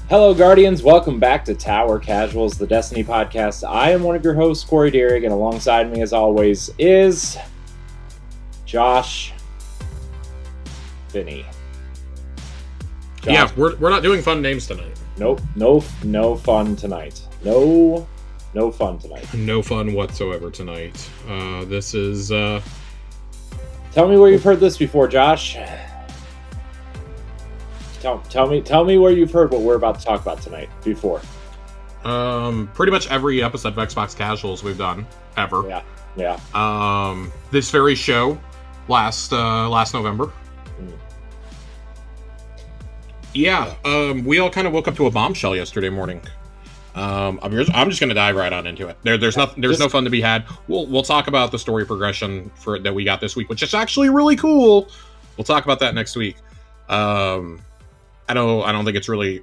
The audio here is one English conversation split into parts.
Hello, Guardians. Welcome back to Tower Casuals, the Destiny podcast. I am one of your hosts, Corey Deering, and alongside me, as always, is Josh Finney. Josh. Yeah, we're not doing fun names tonight. Nope, no fun tonight. No fun tonight. No fun whatsoever tonight. This is. Tell me where you've heard this before, Josh. Tell me where you've heard what we're about to talk about tonight before. Pretty much every episode of Xbox Casuals we've done ever. Yeah. This very show last November. Yeah. We all kind of woke up to a bombshell yesterday morning. I'm just gonna dive right on into it. There's no fun to be had. We'll talk about the story progression that we got this week, which is actually really cool. We'll talk about that next week. I don't think it's really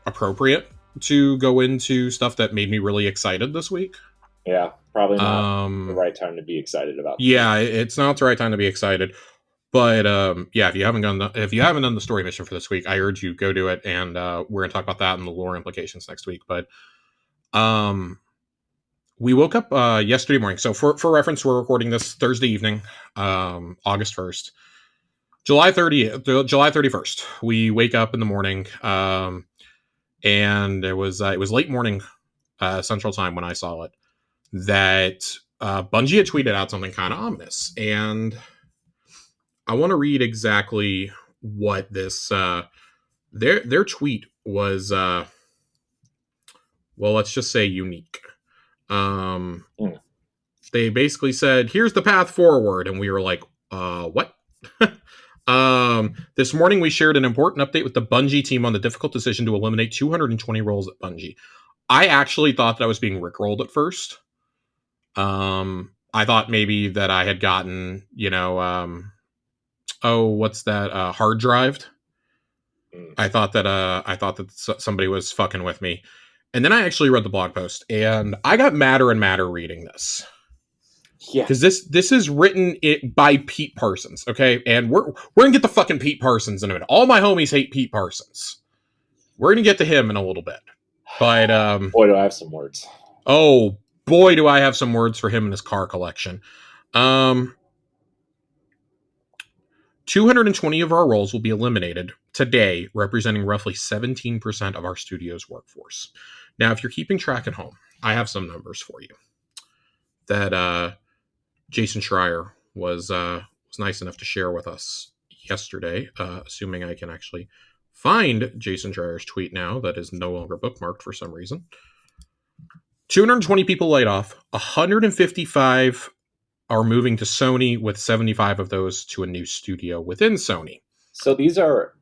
appropriate to go into stuff that made me really excited this week. Yeah, probably not the right time to be excited about. Yeah, it's not the right time to be excited. But yeah, if you haven't done the story mission for this week, I urge you go do it, and we're gonna talk about that and the lore implications next week. But we woke up yesterday morning. So for reference, we're recording this Thursday evening, August 1st. July 31st, we wake up in the morning, and it was late morning Central Time when I saw it, that Bungie had tweeted out something kind of ominous. And I want to read exactly what this, their tweet was, well, let's just say unique. They basically said, here's the path forward. And we were like, what? This morning we shared an important update with the Bungie team on the difficult decision to eliminate 220 roles at Bungie. I actually thought that I was being rickrolled at first. I thought maybe that I had gotten, what's that? Hard drived. I thought that somebody was fucking with me. And then I actually read the blog post, and I got madder and madder reading this. Yeah, because this is written by Pete Parsons, okay? And we're gonna get the fucking Pete Parsons in a minute. All my homies hate Pete Parsons. We're gonna get to him in a little bit, but boy, do I have some words. Oh boy, do I have some words for him in his car collection. 220 of our roles will be eliminated today, representing roughly 17% of our studio's workforce. Now, if you're keeping track at home, I have some numbers for you that Jason Schreier was nice enough to share with us yesterday, assuming I can actually find Jason Schreier's tweet now that is no longer bookmarked for some reason. 220 people laid off, 155 are moving to Sony, with 75 of those to a new studio within Sony. So these are...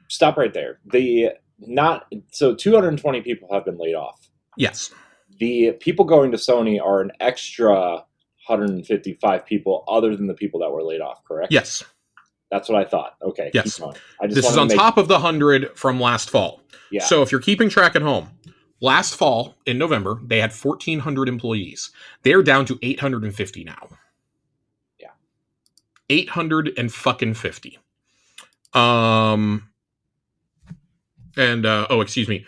Stop right there. 220 people have been laid off. Yes. The people going to Sony are an extra 155 people other than the people that were laid off, correct? Yes. That's what I thought. Okay. Yes. This is on top of the 100 from last fall. Yeah. So if you're keeping track at home, last fall in November, they had 1,400 employees. They're down to 850 now. Yeah. 850. Excuse me.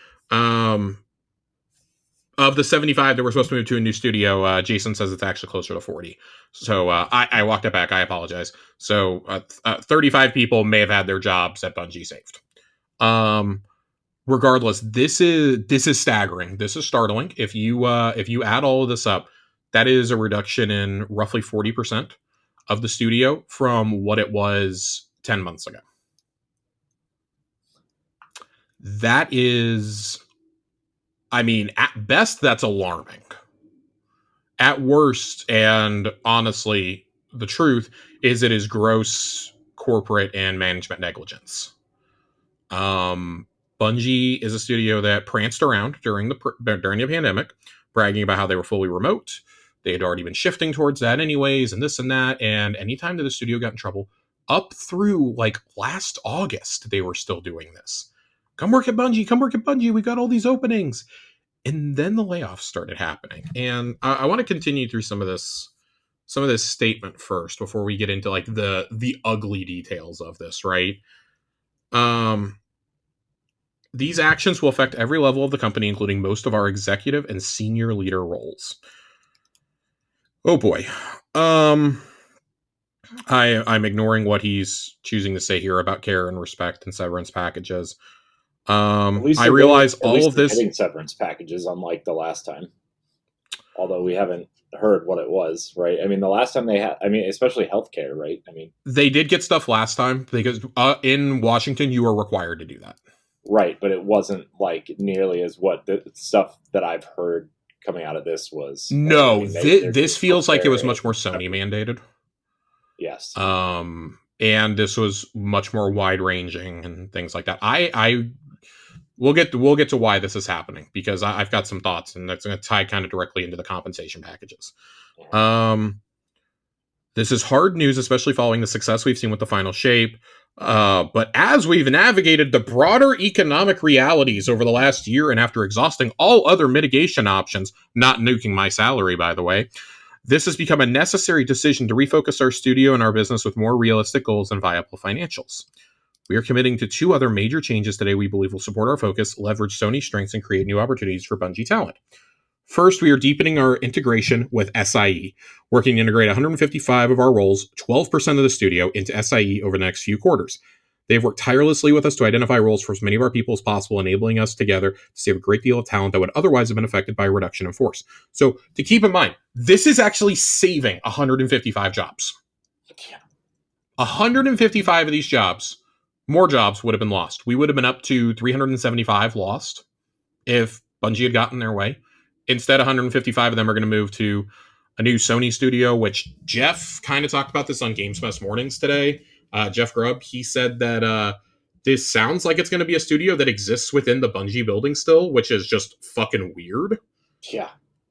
Of the 75 that were supposed to move to a new studio, Jason says it's actually closer to 40. So I walked it back. I apologize. So 35 people may have had their jobs at Bungie saved. Regardless, this is staggering. This is startling. If you add all of this up, that is a reduction in roughly 40% of the studio from what it was 10 months ago. That is... I mean, at best, that's alarming. At worst, and honestly, the truth is it is gross corporate and management negligence. Bungie is a studio that pranced around during the pandemic, bragging about how they were fully remote. They had already been shifting towards that anyways, and this and that. And anytime that the studio got in trouble, up through like last August, they were still doing this. Come work at Bungie. We got all these openings. And then the layoffs started happening. And I want to continue through some of this statement first before we get into like the ugly details of this, right? These actions will affect every level of the company, including most of our executive and senior leader roles. Oh boy. I'm ignoring what he's choosing to say here about care and respect and severance packages. I realize all of this. Getting severance packages, unlike the last time. Although we haven't heard what it was, right? I mean, the last time they had, especially healthcare, right? I mean, they did get stuff last time because in Washington you are required to do that. Right, but it wasn't like nearly as what the stuff that I've heard coming out of this was. No, this feels like it was much more Sony mandated. Yes. And this was much more wide ranging and things like that. We'll get to why this is happening because I've got some thoughts, and that's going to tie kind of directly into the compensation packages. This is hard news, especially following the success we've seen with the final shape. But as we've navigated the broader economic realities over the last year, and after exhausting all other mitigation options, not nuking my salary, by the way, this has become a necessary decision to refocus our studio and our business with more realistic goals and viable financials. We are committing to 2 other major changes today we believe will support our focus, leverage Sony's strengths, and create new opportunities for Bungie talent. First, we are deepening our integration with SIE, working to integrate 155 of our roles, 12% of the studio, into SIE over the next few quarters. They've worked tirelessly with us to identify roles for as many of our people as possible, enabling us together to save a great deal of talent that would otherwise have been affected by a reduction in force. So, to keep in mind, this is actually saving 155 jobs. 155 of these jobs, more jobs would have been lost. We would have been up to 375 lost if Bungie had gotten their way. Instead, 155 of them are going to move to a new Sony studio, which Jeff kind of talked about this on Gamesmess Mornings today. Jeff Grubb, he said that this sounds like it's going to be a studio that exists within the Bungie building still, which is just fucking weird. Yeah.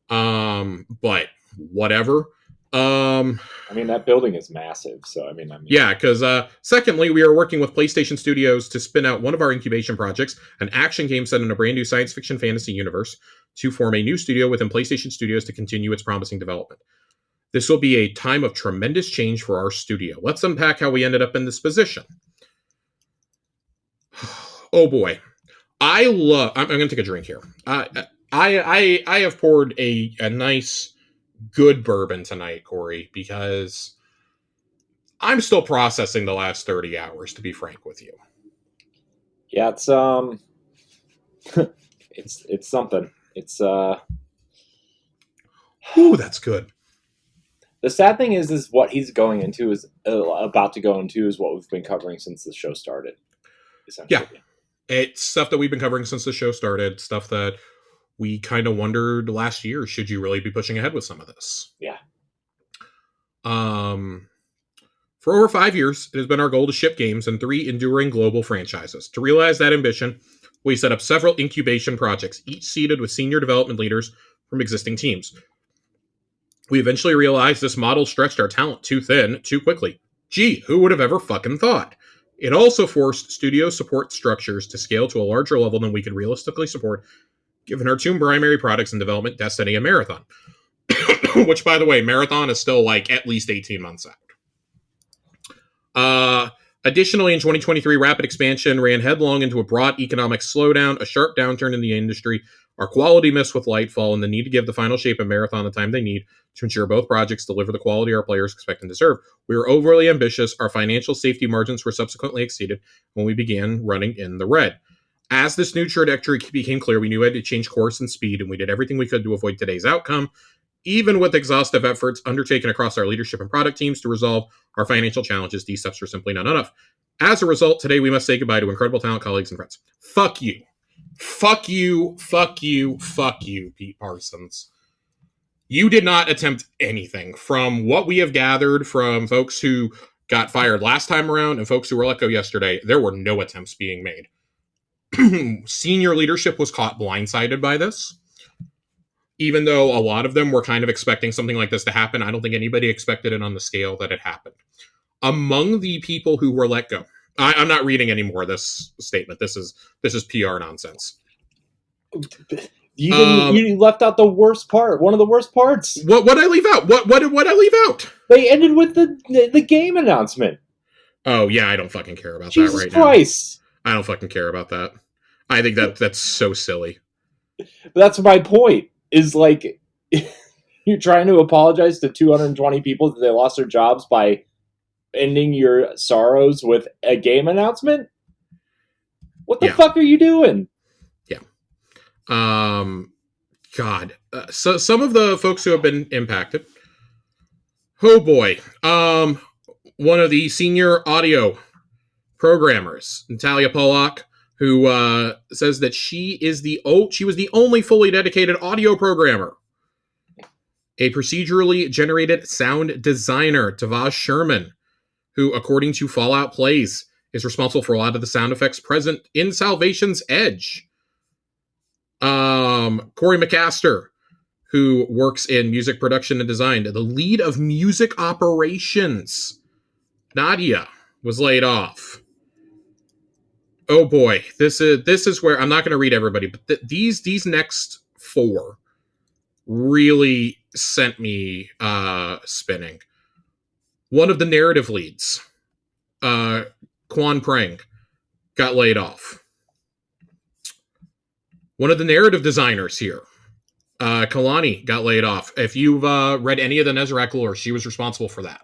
But whatever. That building is massive, so yeah, because secondly, we are working with PlayStation Studios to spin out one of our incubation projects, an action game set in a brand new science fiction fantasy universe, to form a new studio within PlayStation Studios to continue its promising development. This will be a time of tremendous change for our studio. Let's unpack how we ended up in this position. Oh boy. I'm going to take a drink here. I have poured a nice good bourbon tonight, Corey, because I'm still processing the last 30 hours, to be frank with you. Yeah, it's it's something. It's Ooh, that's good. The sad thing is what he's going into is about to go into is what we've been covering since the show started. Essentially. Yeah. It's stuff that we've been covering since the show started, stuff that we kind of wondered last year, should you really be pushing ahead with some of this? Yeah. For over 5 years, it has been our goal to ship games in 3 enduring global franchises. To realize that ambition, we set up several incubation projects, each seeded with senior development leaders from existing teams. We eventually realized this model stretched our talent too thin, too quickly. Gee, who would have ever fucking thought? It also forced studio support structures to scale to a larger level than we could realistically support, given our 2 primary products in development, Destiny and Marathon. Which, by the way, Marathon is still like at least 18 months out. Additionally, in 2023, rapid expansion ran headlong into a broad economic slowdown, a sharp downturn in the industry, our quality missed with Lightfall, and the need to give the final shape and Marathon the time they need to ensure both projects deliver the quality our players expect and deserve. We were overly ambitious. Our financial safety margins were subsequently exceeded when we began running in the red. As this new trajectory became clear, we knew we had to change course and speed, and we did everything we could to avoid today's outcome, even with exhaustive efforts undertaken across our leadership and product teams to resolve our financial challenges. These steps were simply not enough. As a result, today we must say goodbye to incredible talent, colleagues, and friends. Fuck you. Fuck you, fuck you, fuck you, Pete Parsons. You did not attempt anything. From what we have gathered from folks who got fired last time around and folks who were let go yesterday, there were no attempts being made. Senior leadership was caught blindsided by this. Even though a lot of them were kind of expecting something like this to happen, I don't think anybody expected it on the scale that it happened. Among the people who were let go, I'm not reading any more of this statement. This is PR nonsense. You left out the worst part. One of the worst parts. What did I leave out? What did I leave out? They ended with the game announcement. Oh yeah, I don't fucking care about Jesus that right Christ. now. I don't fucking care about that. I think that's so silly. That's my point. Is like you're trying to apologize to 220 people that they lost their jobs by ending your sorrows with a game announcement. What the Yeah. fuck are you doing? Yeah. God. So some of the folks who have been impacted. Oh boy. One of the senior audio programmers, Natalia Polak, who says that she was the only fully dedicated audio programmer. A procedurally generated sound designer, Tavaz Sherman, who, according to Fallout Plays, is responsible for a lot of the sound effects present in Salvation's Edge. Corey McCaster, who works in music production and design, the lead of music operations, Nadia, was laid off. Oh boy, this is where I'm not going to read everybody, but these next four really sent me spinning. One of the narrative leads, Quan Prang, got laid off. One of the narrative designers here, Kalani, got laid off. If you've read any of the Nezarec lore, she was responsible for that.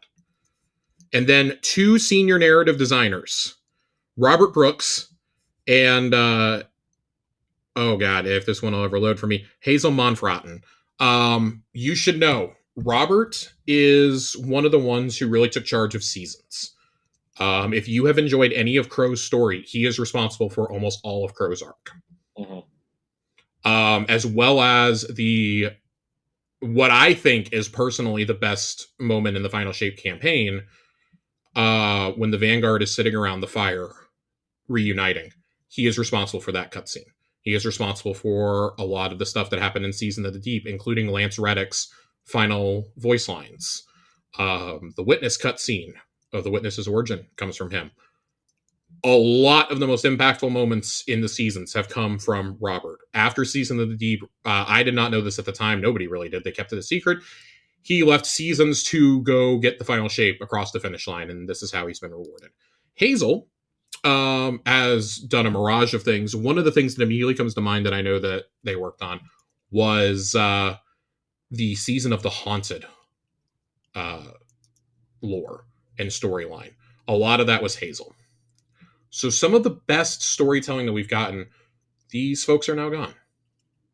And then two senior narrative designers, Robert Brooks and oh god, if this one will ever load for me, Hazel Monfratten. You should know Robert is one of the ones who really took charge of seasons. If you have enjoyed any of Crow's story, he is responsible for almost all of Crow's arc. Mm-hmm. As well as what I think is personally the best moment in the Final Shape campaign, when the Vanguard is sitting around the fire reuniting. He is responsible for that cutscene. He is responsible for a lot of the stuff that happened in Season of the Deep, including Lance Reddick's final voice lines. The Witness cutscene of the Witness's origin comes from him. A lot of the most impactful moments in the seasons have come from Robert. After Season of the Deep, I did not know this at the time. Nobody really did. They kept it a secret. He left Seasons to go get the Final Shape across the finish line, and this is how he's been rewarded. Hazel has done a mirage of things. One of the things that immediately comes to mind that I know that they worked on was the Season of the Haunted lore and storyline. A lot of that was Hazel. So some of the best storytelling that we've gotten, these folks are now gone.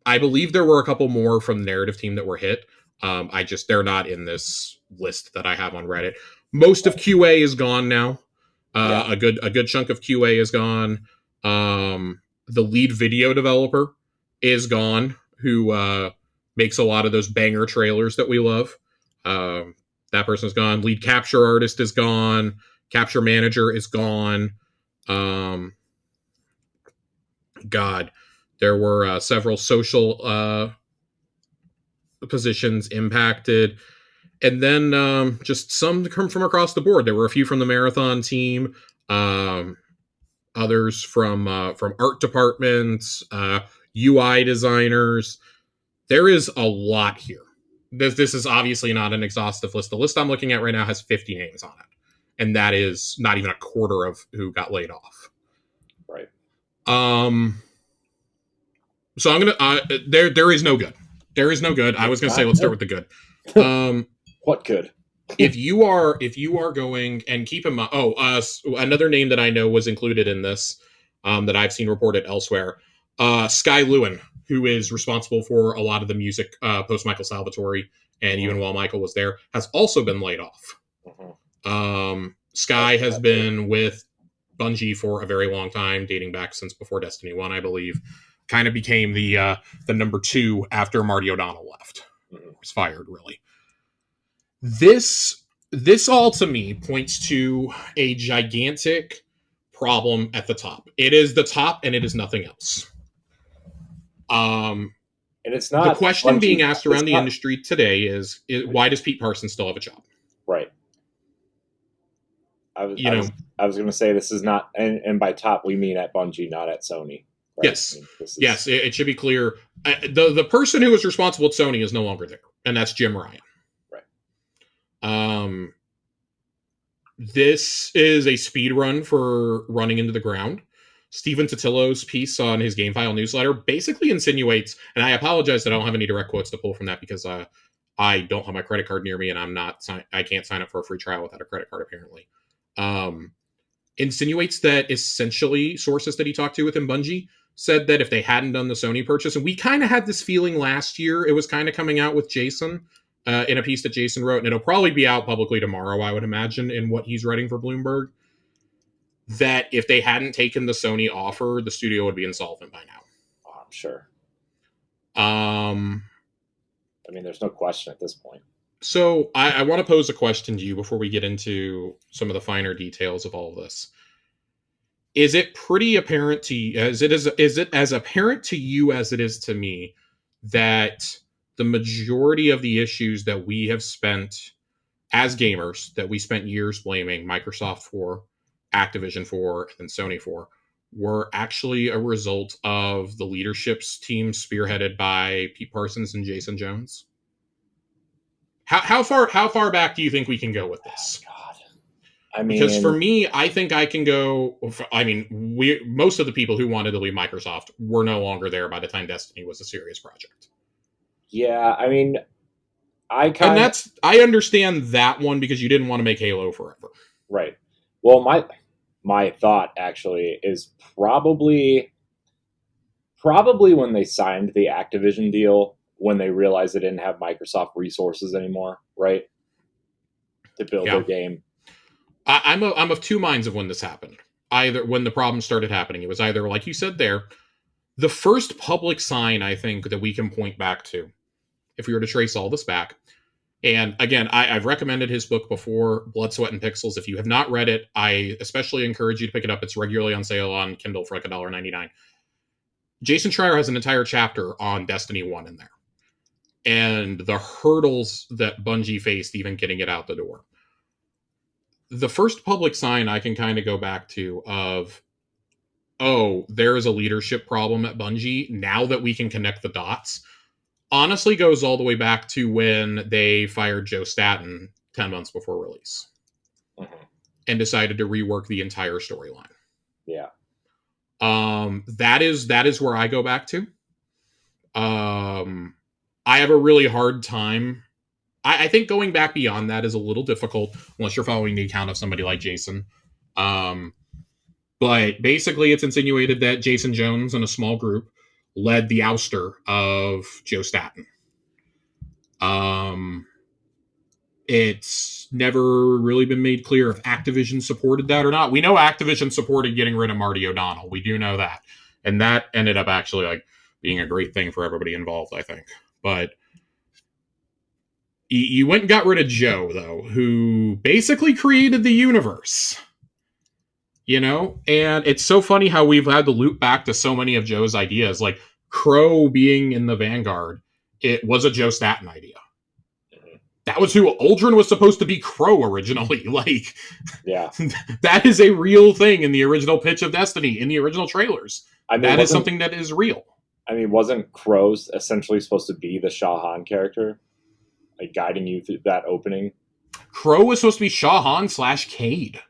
I believe there were a couple more from the narrative team that were hit. They're not in this list that I have on Reddit. Most of QA is gone now. A good chunk of QA is gone. The lead video developer is gone, who makes a lot of those banger trailers that we love. That person's gone. Lead capture artist is gone. Capture manager is gone. God, there were several social positions impacted. And then just some come from across the board. There were a few from the marathon team, others from art departments, UI designers. There is a lot here. This is obviously not an exhaustive list. The list I'm looking at right now has 50 names on it, and that is not even a quarter of who got laid off. Right. So I'm gonna. There is no good. There is no good. I was gonna say let's start with the good. What good? if you are going, and keep in mind, another name that I know was included in this, that I've seen reported elsewhere, Sky Lewin, who is responsible for a lot of the music post Michael Salvatore, and even while Michael was there, has also been laid off. Sky has been with Bungie for a very long time, dating back since before Destiny 1, I believe. Kind of became the number 2 after Marty O'Donnell left. Was fired, really. This all to me points to a gigantic problem at the top. It is the top, and it is nothing else. And it's not the question being asked around the industry today is why does Pete Parsons still have a job? Right. I was going to say this is not, and by top we mean at Bungie, not at Sony. Right? Yes. Yes, it should be clear. The person who was responsible at Sony is no longer there, and that's Jim Ryan. Right. This is a speed run for running into the ground. Stephen Totillo's piece on his GameFile newsletter basically insinuates, and I apologize that I don't have any direct quotes to pull from that because I don't have my credit card near me and I can't sign up for a free trial without a credit card apparently. Insinuates that essentially sources that he talked to within Bungie said that if they hadn't done the Sony purchase, and we kind of had this feeling last year, it was kind of coming out with Jason in a piece that Jason wrote, and it'll probably be out publicly tomorrow, I would imagine, in what he's writing for Bloomberg, that if they hadn't taken the Sony offer, the studio would be insolvent by now. Oh, I'm sure. I mean, there's no question at this point. So I want to pose a question to you before we get into some of the finer details of all of this. Is it pretty apparent to you, is it as apparent to you as it is to me, that the majority of the issues that we have spent as gamers, that we spent years blaming Microsoft for, Activision for, and Sony for, were actually a result of the leadership's team spearheaded by Pete Parsons and Jason Jones? How far back do you think we can go with this? Oh, God. I mean, because for me, I think I can go. I mean, most of the people who wanted to leave Microsoft were no longer there by the time Destiny was a serious project. Yeah, I mean, I understand that one because you didn't want to make Halo forever, right? Well, my thought actually is probably when they signed the Activision deal, when they realized they didn't have Microsoft resources anymore, right, to build their game. I'm of two minds of when this happened. Either when the problem started happening, it was either, like you said there, the first public sign, I think, that we can point back to, if we were to trace all this back. And again, I've recommended his book before, Blood, Sweat, and Pixels. If you have not read it, I especially encourage you to pick it up. It's regularly on sale on Kindle for like $1.99. Jason Schreier has an entire chapter on Destiny 1 in there, and the hurdles that Bungie faced even getting it out the door. The first public sign I can kind of go back to of, oh, there is a leadership problem at Bungie, now that we can connect the dots, honestly goes all the way back to when they fired Joe Staten 10 months before release. Mm-hmm. And decided to rework the entire storyline. Yeah. That is where I go back to. I have a really hard time. I think going back beyond that is a little difficult unless you're following the account of somebody like Jason. But basically, it's insinuated that Jason Jones and a small group led the ouster of Joe Staten. It's never really been made clear if Activision supported that or not. We know Activision supported getting rid of Marty O'Donnell. We do know that. And that ended up actually like being a great thing for everybody involved, I think. But you went and got rid of Joe, though, who basically created the universe. You know? And it's so funny how we've had to loop back to so many of Joe's ideas. Like Crow being in the Vanguard, it was a Joe Staten idea. That was who Aldrin was supposed to be Crow originally. Like, yeah, that is a real thing in the original pitch of Destiny, in the original trailers. I mean, that is something that is real. I mean, wasn't Crow essentially supposed to be the Shah Han character? Like, guiding you through that opening? Crow was supposed to be Shah Han / Cade.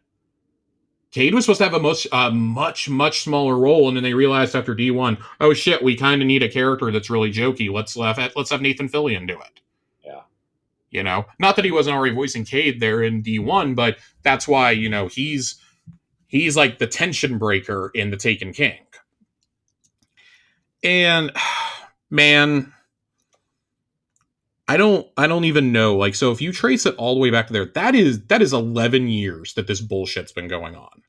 Cade was supposed to have a much smaller role, and then they realized after D1, oh shit, we kind of need a character that's really jokey. Let's have Nathan Fillion do it. Yeah. You know, not that he wasn't already voicing Cade there in D1, but that's why, you know, he's like the tension breaker in The Taken King. And man, I don't even know. Like, so if you trace it all the way back to there, that is 11 years that this bullshit's been going on.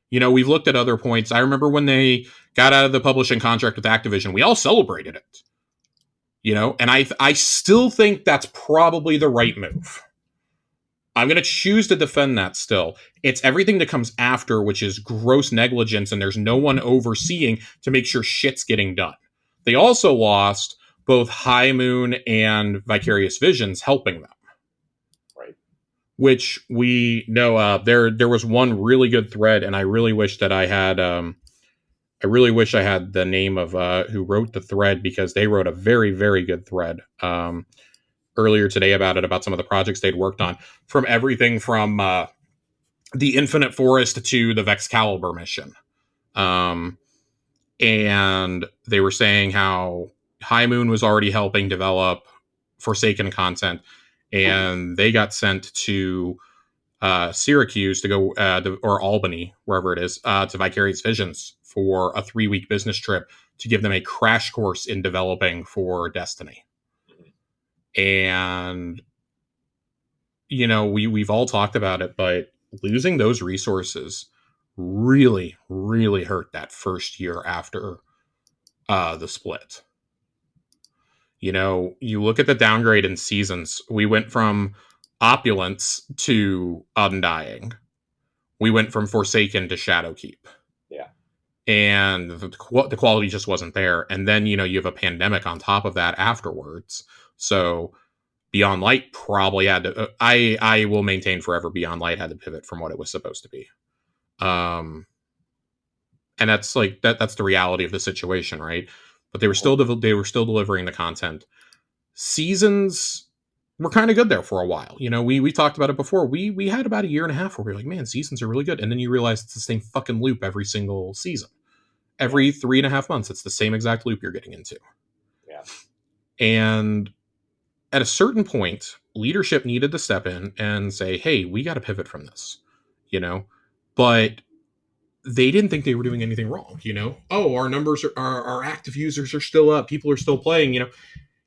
You know, we've looked at other points. I remember when they got out of the publishing contract with Activision, we all celebrated it. You know, and I still think that's probably the right move. I'm going to choose to defend that still. It's everything that comes after, which is gross negligence, and there's no one overseeing to make sure shit's getting done. They also lost both High Moon and Vicarious Visions helping them. Right. Which we know there was one really good thread, and I really wish that I had the name of who wrote the thread, because they wrote a very, very good thread earlier today about some of the projects they'd worked on, from everything from the Infinite Forest to the Vexcalibur mission. And they were saying how High Moon was already helping develop Forsaken content, and they got sent to Syracuse to go, or Albany, wherever it is, to Vicarious Visions for a 3-week business trip to give them a crash course in developing for Destiny. And, we've all talked about it, but losing those resources really, really hurt that first year after the split. You look at the downgrade in seasons. We went from Opulence to Undying. We went from Forsaken to Shadowkeep. Yeah. And the quality just wasn't there. And then, you have a pandemic on top of that afterwards. So Beyond Light probably had to... I will maintain forever Beyond Light had to pivot from what it was supposed to be. And that's that's the reality of the situation, right? But they were still delivering the content. Seasons were kind of good there for a while. We talked about it before. We had about a year and a half where we were like, man, seasons are really good. And then you realize it's the same fucking loop every single season. Every 3.5 months, it's the same exact loop you're getting into. Yeah. And at a certain point, leadership needed to step in and say, hey, we got to pivot from this, but they didn't think they were doing anything wrong. Oh, our numbers our active users are still up. People are still playing,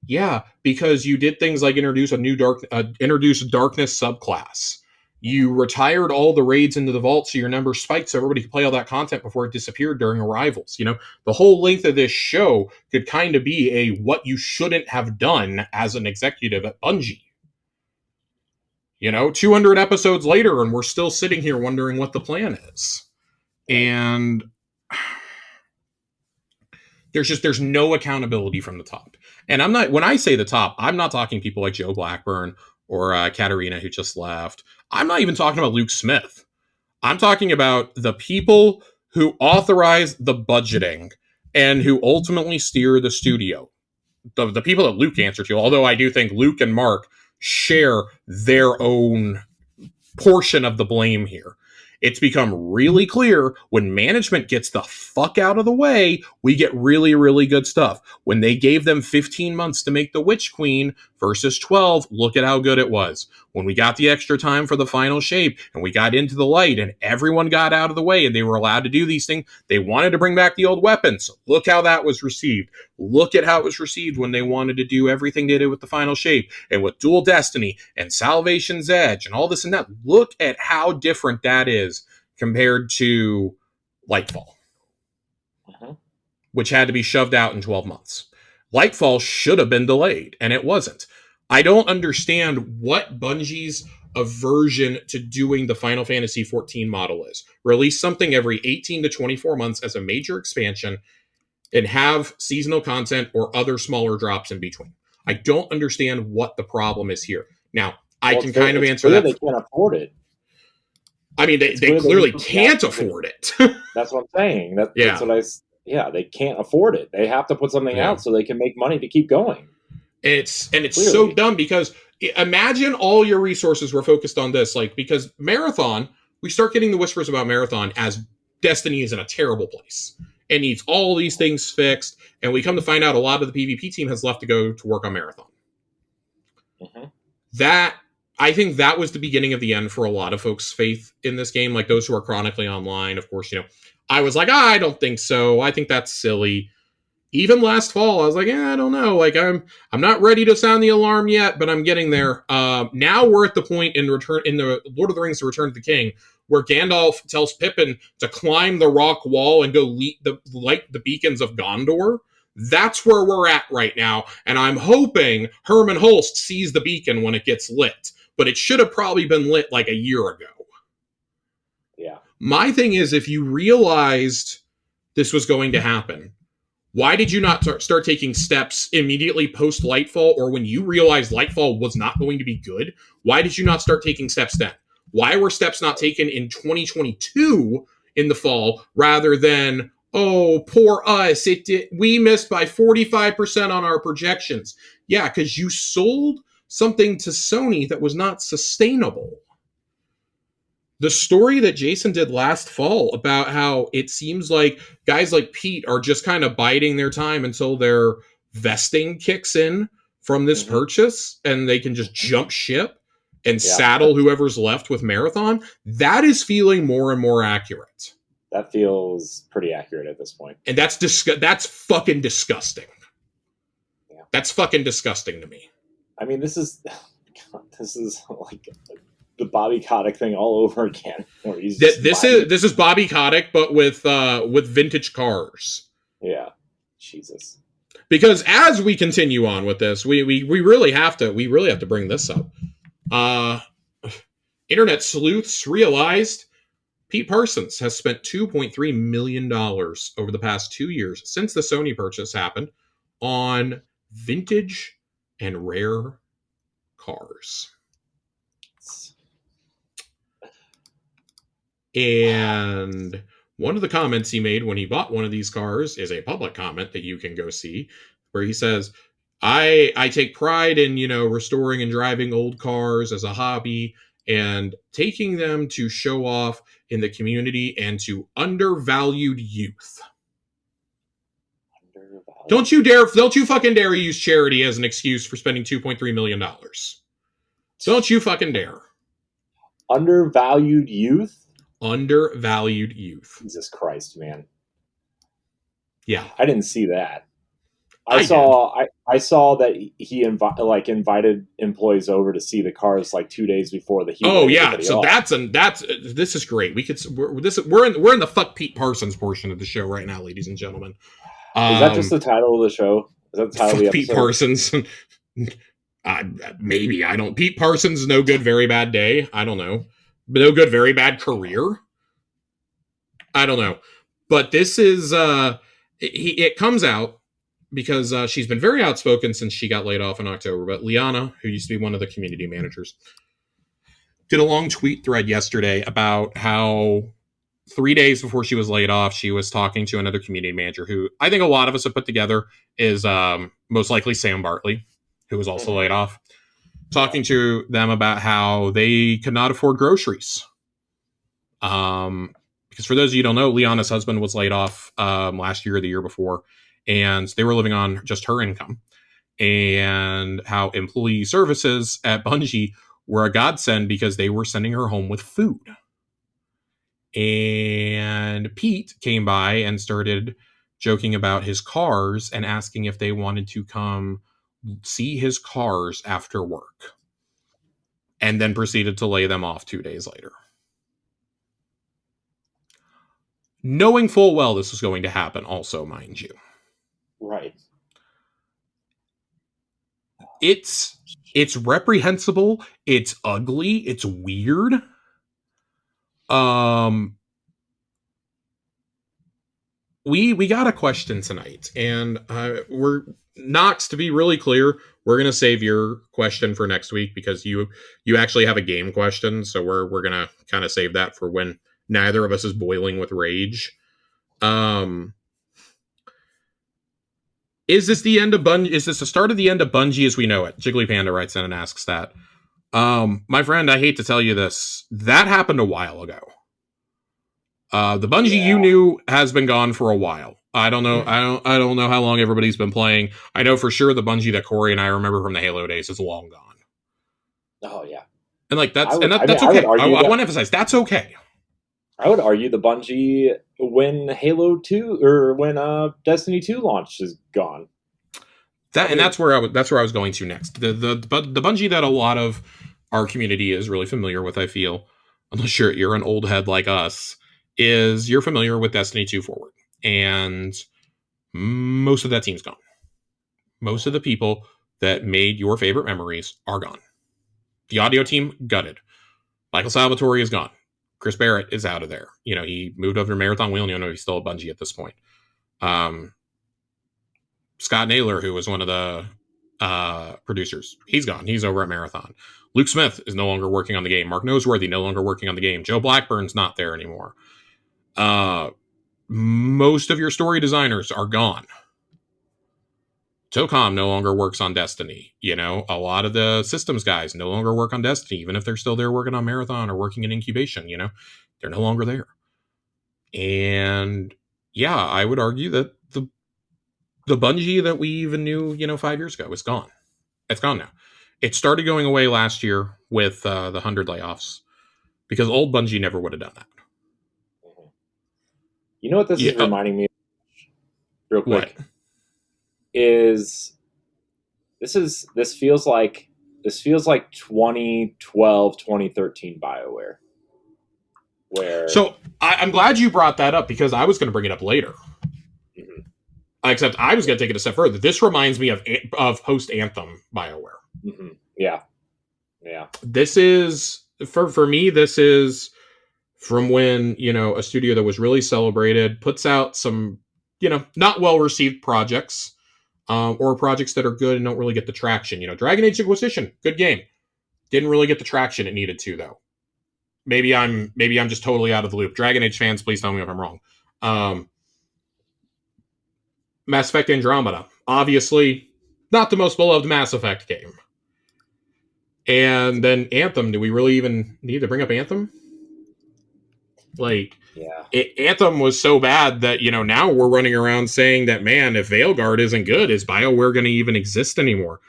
Yeah, because you did things like introduce darkness subclass. You retired all the raids into the vault so your numbers spiked so everybody could play all that content before it disappeared during arrivals. The whole length of this show could kind of be a what you shouldn't have done as an executive at Bungie. 200 episodes later and we're still sitting here wondering what the plan is. And there's no accountability from the top. And when I say the top, I'm not talking people like Joe Blackburn or Katarina, who just left. I'm not even talking about Luke Smith. I'm talking about the people who authorize the budgeting and who ultimately steer the studio. The people that Luke answered to, although I do think Luke and Mark share their own portion of the blame here. It's become really clear when management gets the fuck out of the way, we get really, really good stuff. When they gave them 15 months to make the Witch Queen versus 12, look at how good it was. When we got the extra time for the final shape and we got into the light and everyone got out of the way and they were allowed to do these things, they wanted to bring back the old weapons. Look how that was received. Look at how it was received when they wanted to do everything they did with the final shape and with Dual Destiny and Salvation's Edge and all this and that. Look at how different that is compared to Lightfall, which had to be shoved out in 12 months. Lightfall should have been delayed, and it wasn't. I don't understand what Bungie's aversion to doing the Final Fantasy XIV model is. Release something every 18 to 24 months as a major expansion and have seasonal content or other smaller drops in between. I don't understand what the problem is here. Now, I can kind of answer that. They can't afford it. I mean, they clearly can't afford it. That's what I'm saying. That's what they can't afford it. They have to put something out so they can make money to keep going. It's so dumb because imagine all your resources were focused on this. Because Marathon, we start getting the whispers about Marathon as Destiny is in a terrible place and needs all these things fixed. And we come to find out a lot of the PvP team has left to go to work on Marathon. I think that was the beginning of the end for a lot of folks' faith in this game, like those who are chronically online. Of course, I was like, I don't think so. I think that's silly. Even last fall, I was like, I don't know. I'm not ready to sound the alarm yet, but I'm getting there. Now we're at the point in the Lord of the Rings: The Return of the King, where Gandalf tells Pippin to climb the rock wall and go light the beacons of Gondor. That's where we're at right now, and I'm hoping Herman Holst sees the beacon when it gets lit. But it should have probably been lit like a year ago. Yeah. My thing is, if you realized this was going to happen, why did you not start taking steps immediately post Lightfall, or when you realized Lightfall was not going to be good? Why did you not start taking steps then? Why were steps not taken in 2022 in the fall rather than, oh, poor us, we missed by 45% on our projections? Yeah, because you sold something to Sony that was not sustainable. the story that Jason did last fall about how it seems like guys like Pete are just kind of biding their time until their vesting kicks in from this Mm-hmm. purchase and they can just jump ship and Yeah, saddle whoever's left with Marathon. That is feeling more and more accurate. that feels pretty accurate at this point. And that's fucking disgusting. Yeah. That's fucking disgusting to me. I mean, this is like the Bobby Kotick thing all over again. Where he's This is Bobby Kotick, but with vintage cars. Yeah, Jesus. Because as we continue on with this, we really have to bring this up. Internet sleuths realized Pete Parsons has spent $2.3 million over the past 2 years since the Sony purchase happened on vintage and rare cars. And one of the comments he made when he bought one of these cars is a public comment that you can go see, where he says, I take pride in, restoring and driving old cars as a hobby and taking them to show off in the community and to undervalued youth. Don't you fucking dare use charity as an excuse for spending $2.3 million. Don't you fucking dare. Undervalued youth? Undervalued youth. Jesus Christ, man. Yeah. I didn't see that. I saw that he invited employees over to see the cars like 2 days before the heat. Oh yeah, so this is great. We're in the fuck Pete Parsons portion of the show right now, ladies and gentlemen. Is that just the title of the show? Is that the title of the episode? Pete Parsons. Maybe I don't. Pete Parsons, no good, very bad day. I don't know. But no good, very bad career. I don't know. But this is it comes out because she's been very outspoken since she got laid off in October. But Liana, who used to be one of the community managers, did a long tweet thread yesterday about how 3 days before she was laid off, she was talking to another community manager who I think a lot of us have put together is most likely Sam Bartley, who was also laid off, talking to them about how they could not afford groceries. Because for those of you who don't know, Liana's husband was laid off last year or the year before, and they were living on just her income. And how employee services at Bungie were a godsend because they were sending her home with food. And Pete came by and started joking about his cars and asking if they wanted to come see his cars after work. And then proceeded to lay them off 2 days later. Knowing full well this was going to happen also, mind you. Right. It's reprehensible, it's ugly, it's weird. We got a question tonight, and we're Knox, to be really clear, we're gonna save your question for next week because you actually have a game question, so we're gonna kind of save that for when neither of us is boiling with rage. Is this the end of Bungie? Is this the start of the end of Bungie as we know it? Jiggly Panda writes in and asks that. My friend, I hate to tell you this, that happened a while ago. The Bungie you knew has been gone for a while. I don't know. I don't know how long everybody's been playing. I know for sure the Bungie that Corey and I remember from the Halo days is long gone. Oh yeah, and like that's okay. I want to emphasize that's okay. I would argue the Bungie when Halo 2 or when Destiny 2 launched is gone. That's where I was going to next. The Bungie that a lot of our community is really familiar with, I feel, unless you're an old head like us, is you're familiar with Destiny 2 forward. And most of that team's gone. Most of the people that made your favorite memories are gone. The audio team, gutted. Michael Salvatore is gone. Chris Barrett is out of there. He moved over to Marathon. We only know he's still at Bungie at this point. Scott Naylor, who was one of the producers, he's gone. He's over at Marathon. Luke Smith is no longer working on the game. Mark Noseworthy, no longer working on the game. Joe Blackburn's not there anymore. Most of your story designers are gone. Tocom no longer works on Destiny. You know, a lot of the systems guys no longer work on Destiny, even if they're still there working on Marathon or working in incubation. You know, they're no longer there. And yeah, I would argue that the Bungie that we even knew, 5 years ago is gone. It's gone now. It started going away last year with the 100 layoffs because old Bungie never would have done that. You know what this Yeah, is reminding me of, real what? quick? Is this feels like 2012, 2013 BioWare. Where So I'm glad you brought that up because I was going to bring it up later. Mhm. Except I was going to take it a step further. This reminds me of post Anthem BioWare. Yeah. This is for me. This is from when a studio that was really celebrated puts out some not well received projects, or projects that are good and don't really get the traction. Dragon Age Inquisition, good game, didn't really get the traction it needed to though. Maybe I'm just totally out of the loop. Dragon Age fans, please tell me if I'm wrong. Mass Effect Andromeda, obviously not the most beloved Mass Effect game. And then Anthem, do we really even need to bring up Anthem? Like, Yeah. Anthem was so bad that, now we're running around saying that, man, if Veilguard isn't good, is BioWare going to even exist anymore?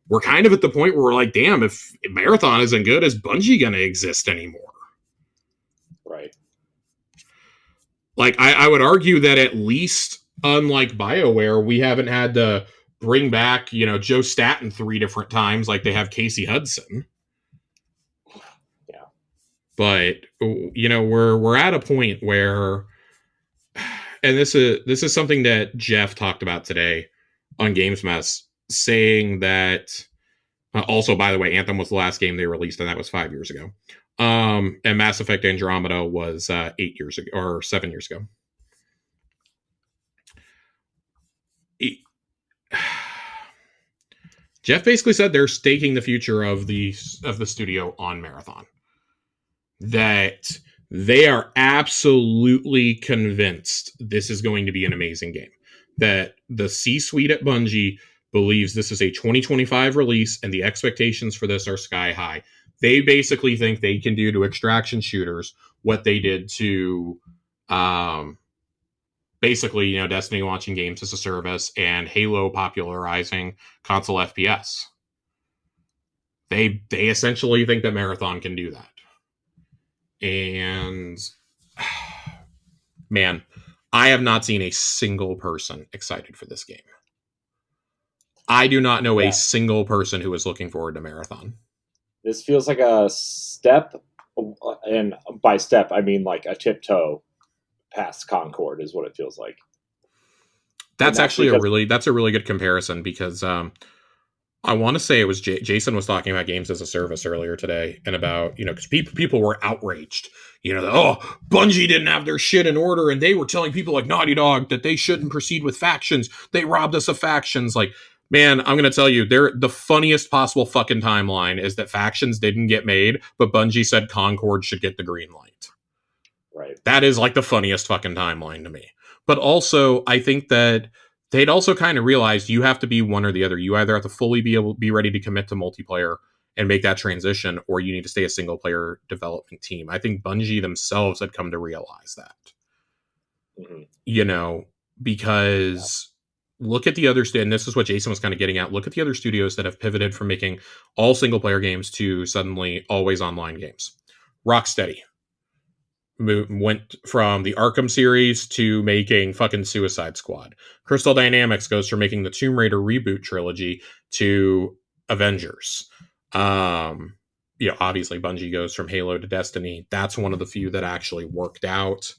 We're kind of at the point where we're like, damn, if Marathon isn't good, is Bungie going to exist anymore? Right. Like, I would argue that at least, unlike BioWare, we haven't had to bring back, Joe Staten 3 different times like they have Casey Hudson. Yeah. But, we're at a point where, and this is something that Jeff talked about today on Games Mess, saying that, also, by the way, Anthem was the last game they released, and that was 5 years ago. And Mass Effect Andromeda was 8 years ago, or 7 years ago. Jeff basically said they're staking the future of the studio on Marathon. That they are absolutely convinced this is going to be an amazing game. That the C-suite at Bungie believes this is a 2025 release and the expectations for this are sky high. They basically think they can do to extraction shooters what they did to basically, Destiny launching games as a service and Halo popularizing console FPS. They essentially think that Marathon can do that. And man, I have not seen a single person excited for this game. I do not know a single person who is looking forward to Marathon. This feels like a step, and by step I mean like a tiptoe past Concord is what it feels like. That's actually a really good comparison because I want to say it was Jason was talking about games as a service earlier today, and about because people were outraged, that, Bungie didn't have their shit in order, and they were telling people like Naughty Dog that they shouldn't proceed with factions. They robbed us of factions. Like, man, I'm gonna tell you, the funniest possible fucking timeline is that factions didn't get made, but Bungie said Concord should get the green light. Right. That is like the funniest fucking timeline to me. But also, I think that they'd also kind of realized you have to be one or the other. You either have to fully be ready to commit to multiplayer and make that transition, or you need to stay a single player development team. I think Bungie themselves had come to realize that. Mm-hmm. Because look at the other, and this is what Jason was kind of getting at, look at the other studios that have pivoted from making all single player games to suddenly always online games. Rocksteady went from the Arkham series to making fucking Suicide Squad. Crystal Dynamics goes from making the Tomb Raider reboot trilogy to Avengers. Obviously Bungie goes from Halo to Destiny. That's one of the few that actually worked out.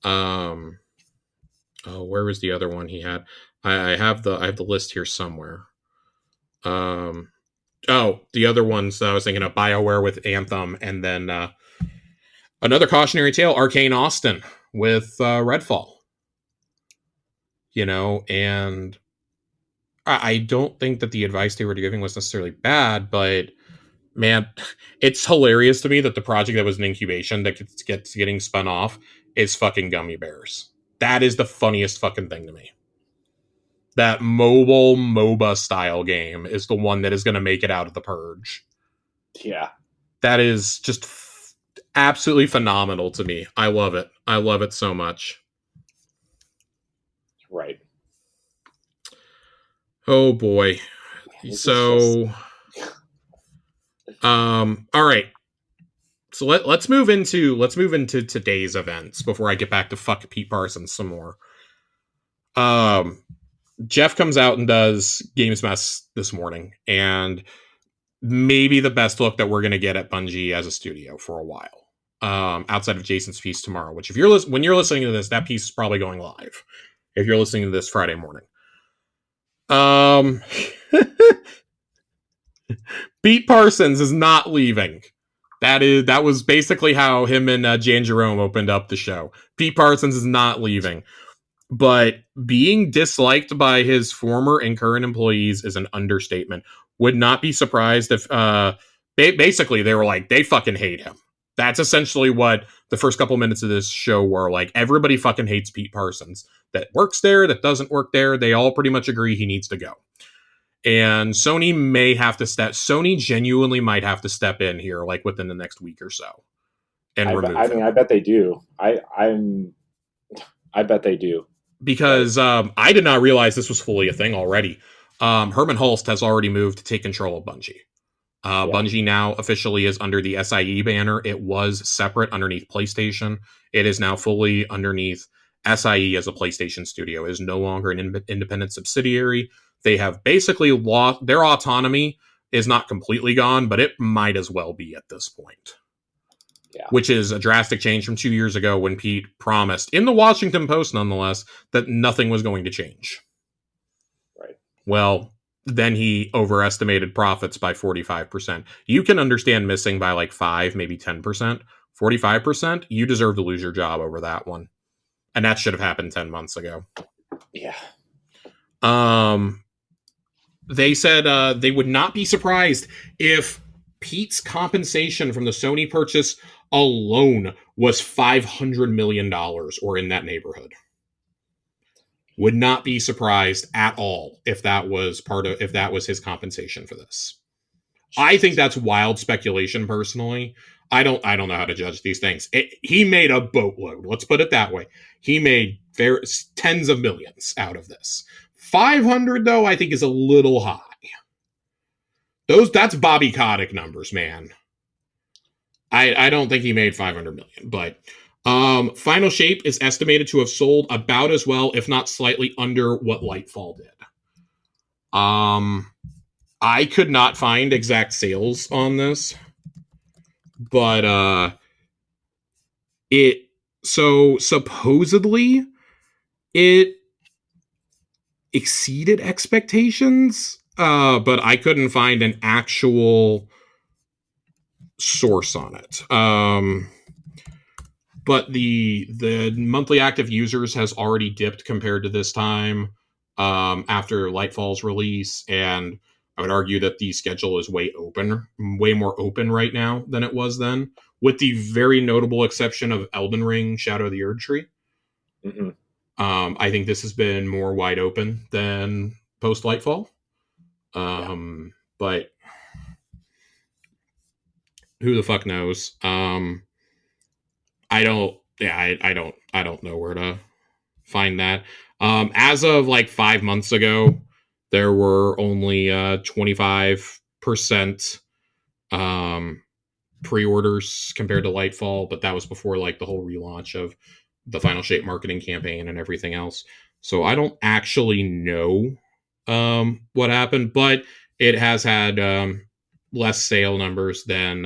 Where was the other one he had? I have the list here somewhere. The other ones I was thinking of, BioWare with Anthem, and then another cautionary tale, Arcane Austin with Redfall. And I don't think that the advice they were giving was necessarily bad, but man, it's hilarious to me that the project that was an incubation that gets getting spun off is fucking Gummy Bears. That is the funniest fucking thing to me. That mobile MOBA style game is the one that is going to make it out of the purge. Yeah. That is just absolutely phenomenal to me. I love it. I love it so much. Right. Oh boy. So all right. So let's move into today's events before I get back to fuck Pete Parsons some more. Jeff comes out and does Games Mess this morning, and maybe the best look that we're going to get at Bungie as a studio for a while. Outside of Jason's piece tomorrow, which if you're when you're listening to this, that piece is probably going live. If you're listening to this Friday morning. Pete Parsons is not leaving. That was basically how him and Jan Jerome opened up the show. Pete Parsons is not leaving. But being disliked by his former and current employees is an understatement. Would not be surprised if basically they were like, they fucking hate him. That's essentially what the first couple minutes of this show were like. Everybody fucking hates Pete Parsons. That works there, that doesn't work there. They all pretty much agree he needs to go. And Sony may have to Sony genuinely might have to step in here, like within the next week or so, and remove him. I bet they do. I bet they do. Because I did not realize this was fully a thing already. Herman Hulst has already moved to take control of Bungie. Bungie now officially is under the SIE banner. It was separate underneath PlayStation. It is now fully underneath SIE as a PlayStation studio. It is no longer an independent subsidiary. They have basically lost their autonomy. Is not completely gone, but it might as well be at this point. Yeah. Which is a drastic change from 2 years ago when Pete promised, in the Washington Post nonetheless, that nothing was going to change. Right. Well, then he overestimated profits by 45%. You can understand missing by like 5, maybe 10%. 45%, you deserve to lose your job over that one. And that should have happened 10 months ago. Yeah. They said they would not be surprised if Pete's compensation from the Sony purchase alone was $500 million or in that neighborhood. Would not be surprised at all if that was his compensation for this. I think that's wild speculation personally. I don't know how to judge these things. He made a boatload. Let's put it that way. He made tens of millions out of this. 500 though, I think is a little high. That's Bobby Kotick numbers, man. I don't think he made 500 million, but Final Shape is estimated to have sold about as well, if not slightly under what Lightfall did. I could not find exact sales on this, but supposedly it exceeded expectations, but I couldn't find an actual source on it. But the monthly active users has already dipped compared to this time after Lightfall's release, and I would argue that the schedule is way more open right now than it was then, with the very notable exception of Elden Ring Shadow of the Erdtree. Mm-hmm. I think this has been more wide open than post Lightfall. But who the fuck knows? I don't know where to find that. As of like 5 months ago, there were only 25% pre-orders compared to Lightfall, but that was before like the whole relaunch of the Final Shape marketing campaign and everything else. So I don't actually know what happened, but it has had less sale numbers than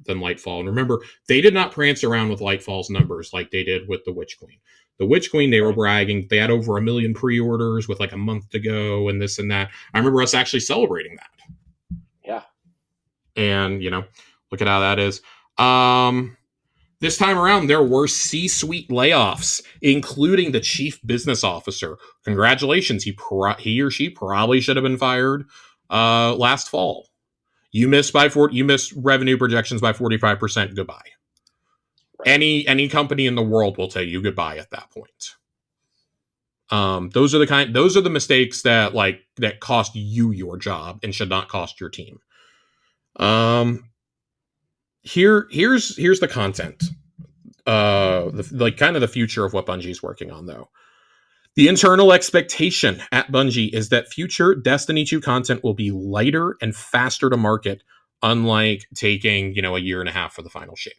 Lightfall. And remember, they did not prance around with Lightfall's numbers like they did with the Witch Queen. The Witch Queen, they were bragging they had over 1 million pre-orders with like a month to go and this and that. I remember us actually celebrating that. Yeah. And, look at how that is. This time around, there were C-suite layoffs, including the chief business officer. Congratulations. He or she probably should have been fired last fall. You missed revenue projections by 45%. Goodbye. Right. Any company in the world will tell you goodbye at that point. Those are the mistakes that cost you your job and should not cost your team. Here's the content. The future of what Bungie's working on, though. The internal expectation at Bungie is that future Destiny 2 content will be lighter and faster to market, unlike taking, a year and a half for the final shape.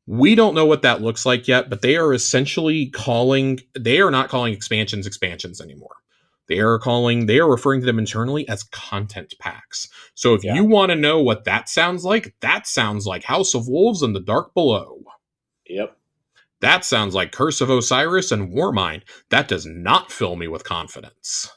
We don't know what that looks like yet, but they are essentially they are not calling expansions anymore. They are referring to them internally as content packs. So if you want to know what that sounds like House of Wolves and the Dark Below. Yep. That sounds like Curse of Osiris and Warmind. That does not fill me with confidence.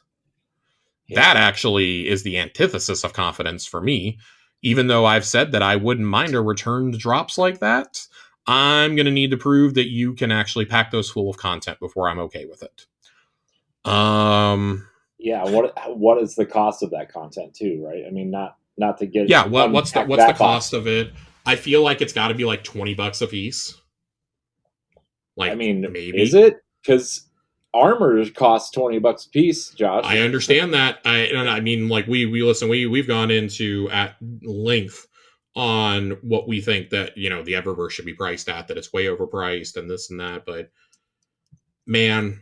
Yeah. That actually is the antithesis of confidence for me. Even though I've said that I wouldn't mind a return to drops like that, I'm going to need to prove that you can actually pack those full of content before I'm okay with it. Yeah, what is the cost of that content too, right? I mean, not to get... Yeah, what's the cost of it? I feel like it's got to be like $20 a piece. I mean, maybe. Is it? Because armor costs $20 a piece, Josh. I understand that. I mean, like we've gone into at length on what we think that the Eververse should be priced at, that it's way overpriced and this and that. But man,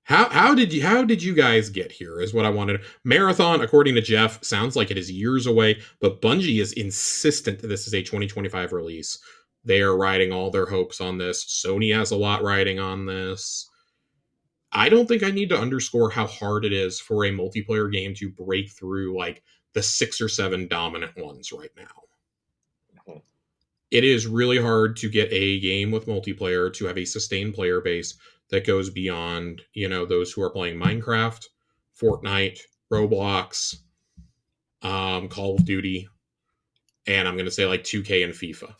how did you guys get here? Is what I wanted. Marathon, according to Jeff, sounds like it is years away, but Bungie is insistent that this is a 2025 release. They are riding all their hopes on this. Sony has a lot riding on this. I don't think I need to underscore how hard it is for a multiplayer game to break through like the 6 or 7 dominant ones right now. Mm-hmm. It is really hard to get a game with multiplayer to have a sustained player base that goes beyond, those who are playing Minecraft, Fortnite, Roblox, Call of Duty, and I'm going to say like 2K and FIFA.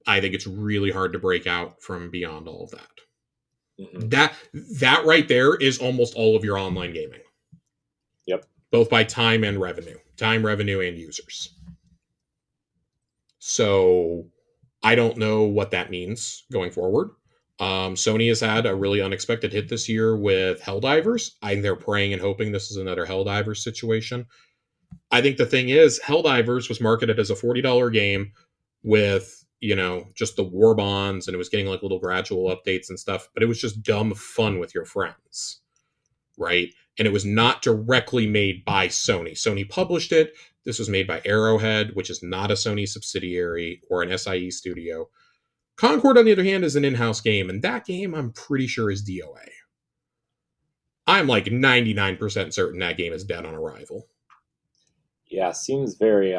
I think it's really hard to break out from beyond all of that. Mm-hmm. That right there is almost all of your online gaming. Yep. Both by time and revenue. Time, revenue, and users. So I don't know what that means going forward. Sony has had a really unexpected hit this year with Helldivers. I think they're praying and hoping this is another Helldivers situation. I think the thing is, Helldivers was marketed as a $40 game with, just the war bonds, and it was getting like little gradual updates and stuff, but it was just dumb fun with your friends, right? And it was not directly made by Sony. Sony published it. This was made by Arrowhead, which is not a Sony subsidiary or an SIE studio. Concord, on the other hand, is an in-house game, and that game I'm pretty sure is DOA. I'm like 99% certain that game is dead on arrival. Yeah, seems very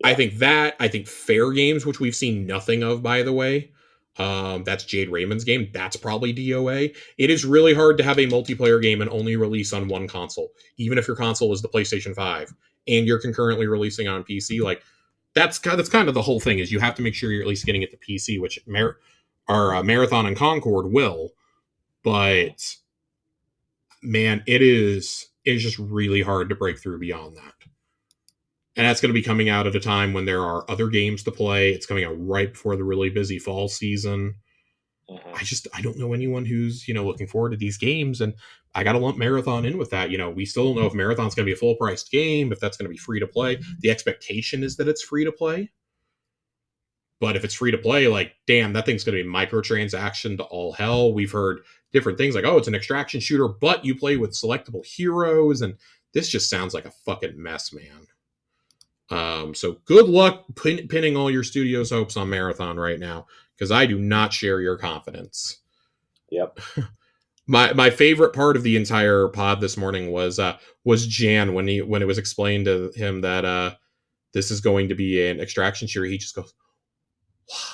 I think Fair Games, which we've seen nothing of, by the way, that's Jade Raymond's game. That's probably DOA. It is really hard to have a multiplayer game and only release on one console, even if your console is the PlayStation 5 and you're concurrently releasing on PC. Like that's kind of the whole thing, is you have to make sure you're at least getting it to PC, which Marathon and Concord will. But man, it is just really hard to break through beyond that. And that's going to be coming out at a time when there are other games to play. It's coming out right before the really busy fall season. Mm-hmm. I don't know anyone who's, looking forward to these games. And I got to lump Marathon in with that. We still don't know if Marathon's going to be a full-priced game, if that's going to be free to play. The expectation is that it's free to play. But if it's free to play, like, damn, that thing's going to be microtransaction to all hell. We've heard different things like, oh, it's an extraction shooter, but you play with selectable heroes. And this just sounds like a fucking mess, man. So good luck pinning all your studio's hopes on Marathon right now, because I do not share your confidence. Yep. My favorite part of the entire pod this morning was Jan when it was explained to him that this is going to be an extraction shooter. He just goes, "Why?"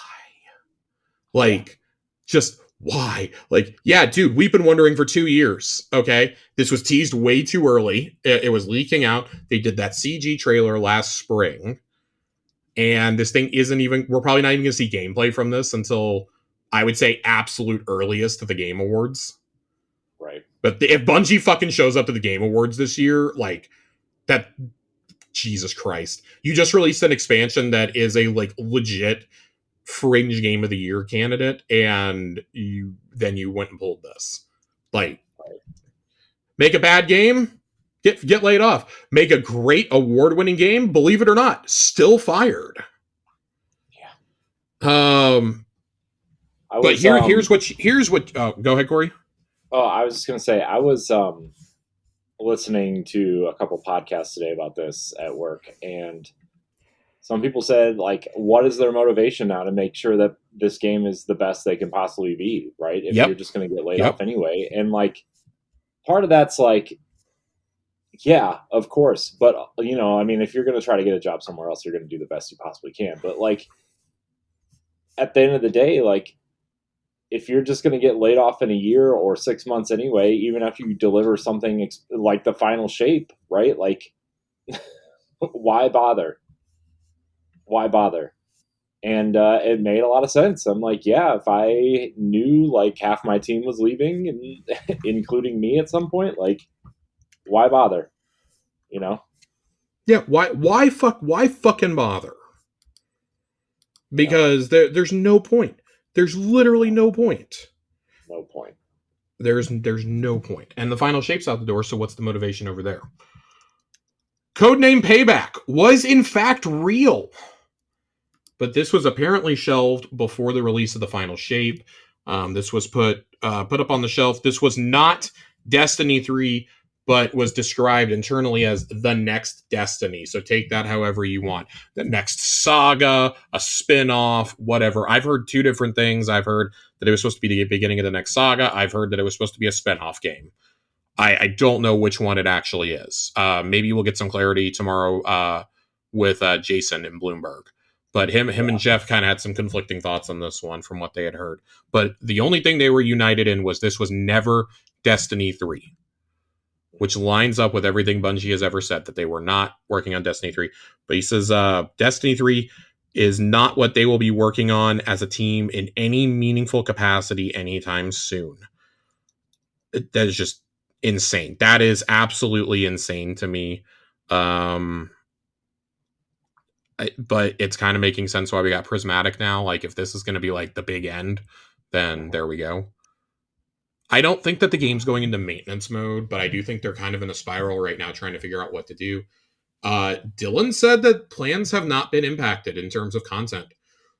Like, just why? Like, yeah, dude, we've been wondering for 2 years. Okay, this was teased way too early. It was leaking out. They did that CG trailer last spring, and this thing we're probably not even going to see gameplay from this until, I would say, absolute earliest to the Game Awards. Right. But if Bungie fucking shows up to the Game Awards this year, like, that, Jesus Christ. You just released an expansion that is a, like, legit fringe game of the year candidate, and you went and pulled this. Like, make a bad game, get laid off. Make a great award-winning game, believe it or not, still fired. Yeah. But here's what. Go ahead, Corey. Oh, I was just gonna say I was listening to a couple podcasts today about this at work, and some people said, like, what is their motivation now to make sure that this game is the best they can possibly be, right? If you're just going to get laid off anyway. And, like, part of that's like, yeah, of course. But, you know, I mean, if you're going to try to get a job somewhere else, you're going to do the best you possibly can. But, like, at the end of the day, like, if you're just going to get laid off in a year or 6 months anyway, even after you deliver something like the final shape, right? Like, why bother? Why bother? And it made a lot of sense. I'm like, yeah, if I knew like half my team was leaving, and including me at some point, like, why bother? You know? Yeah. Why fucking bother? Because there's no point. There's literally no point. No point. There's no point. And the final shape's out the door. So what's the motivation over there? Codename Payback was in fact real. But this was apparently shelved before the release of the final shape. This was put up on the shelf. This was not Destiny 3, but was described internally as the next Destiny. So take that however you want. The next saga, a spin-off, whatever. I've heard two different things. I've heard that it was supposed to be the beginning of the next saga. I've heard that it was supposed to be a spin-off game. I don't know which one it actually is. Maybe we'll get some clarity tomorrow with Jason in Bloomberg. But him and Jeff kind of had some conflicting thoughts on this one from what they had heard. But the only thing they were united in was this was never Destiny 3, which lines up with everything Bungie has ever said, that they were not working on Destiny 3. But he says Destiny 3 is not what they will be working on as a team in any meaningful capacity anytime soon. That is just insane. That is absolutely insane to me. But it's kind of making sense why we got Prismatic now. Like, if this is going to be like the big end, then there we go. I don't think that the game's going into maintenance mode, but I do think they're kind of in a spiral right now trying to figure out what to do. Dylan said that plans have not been impacted in terms of content.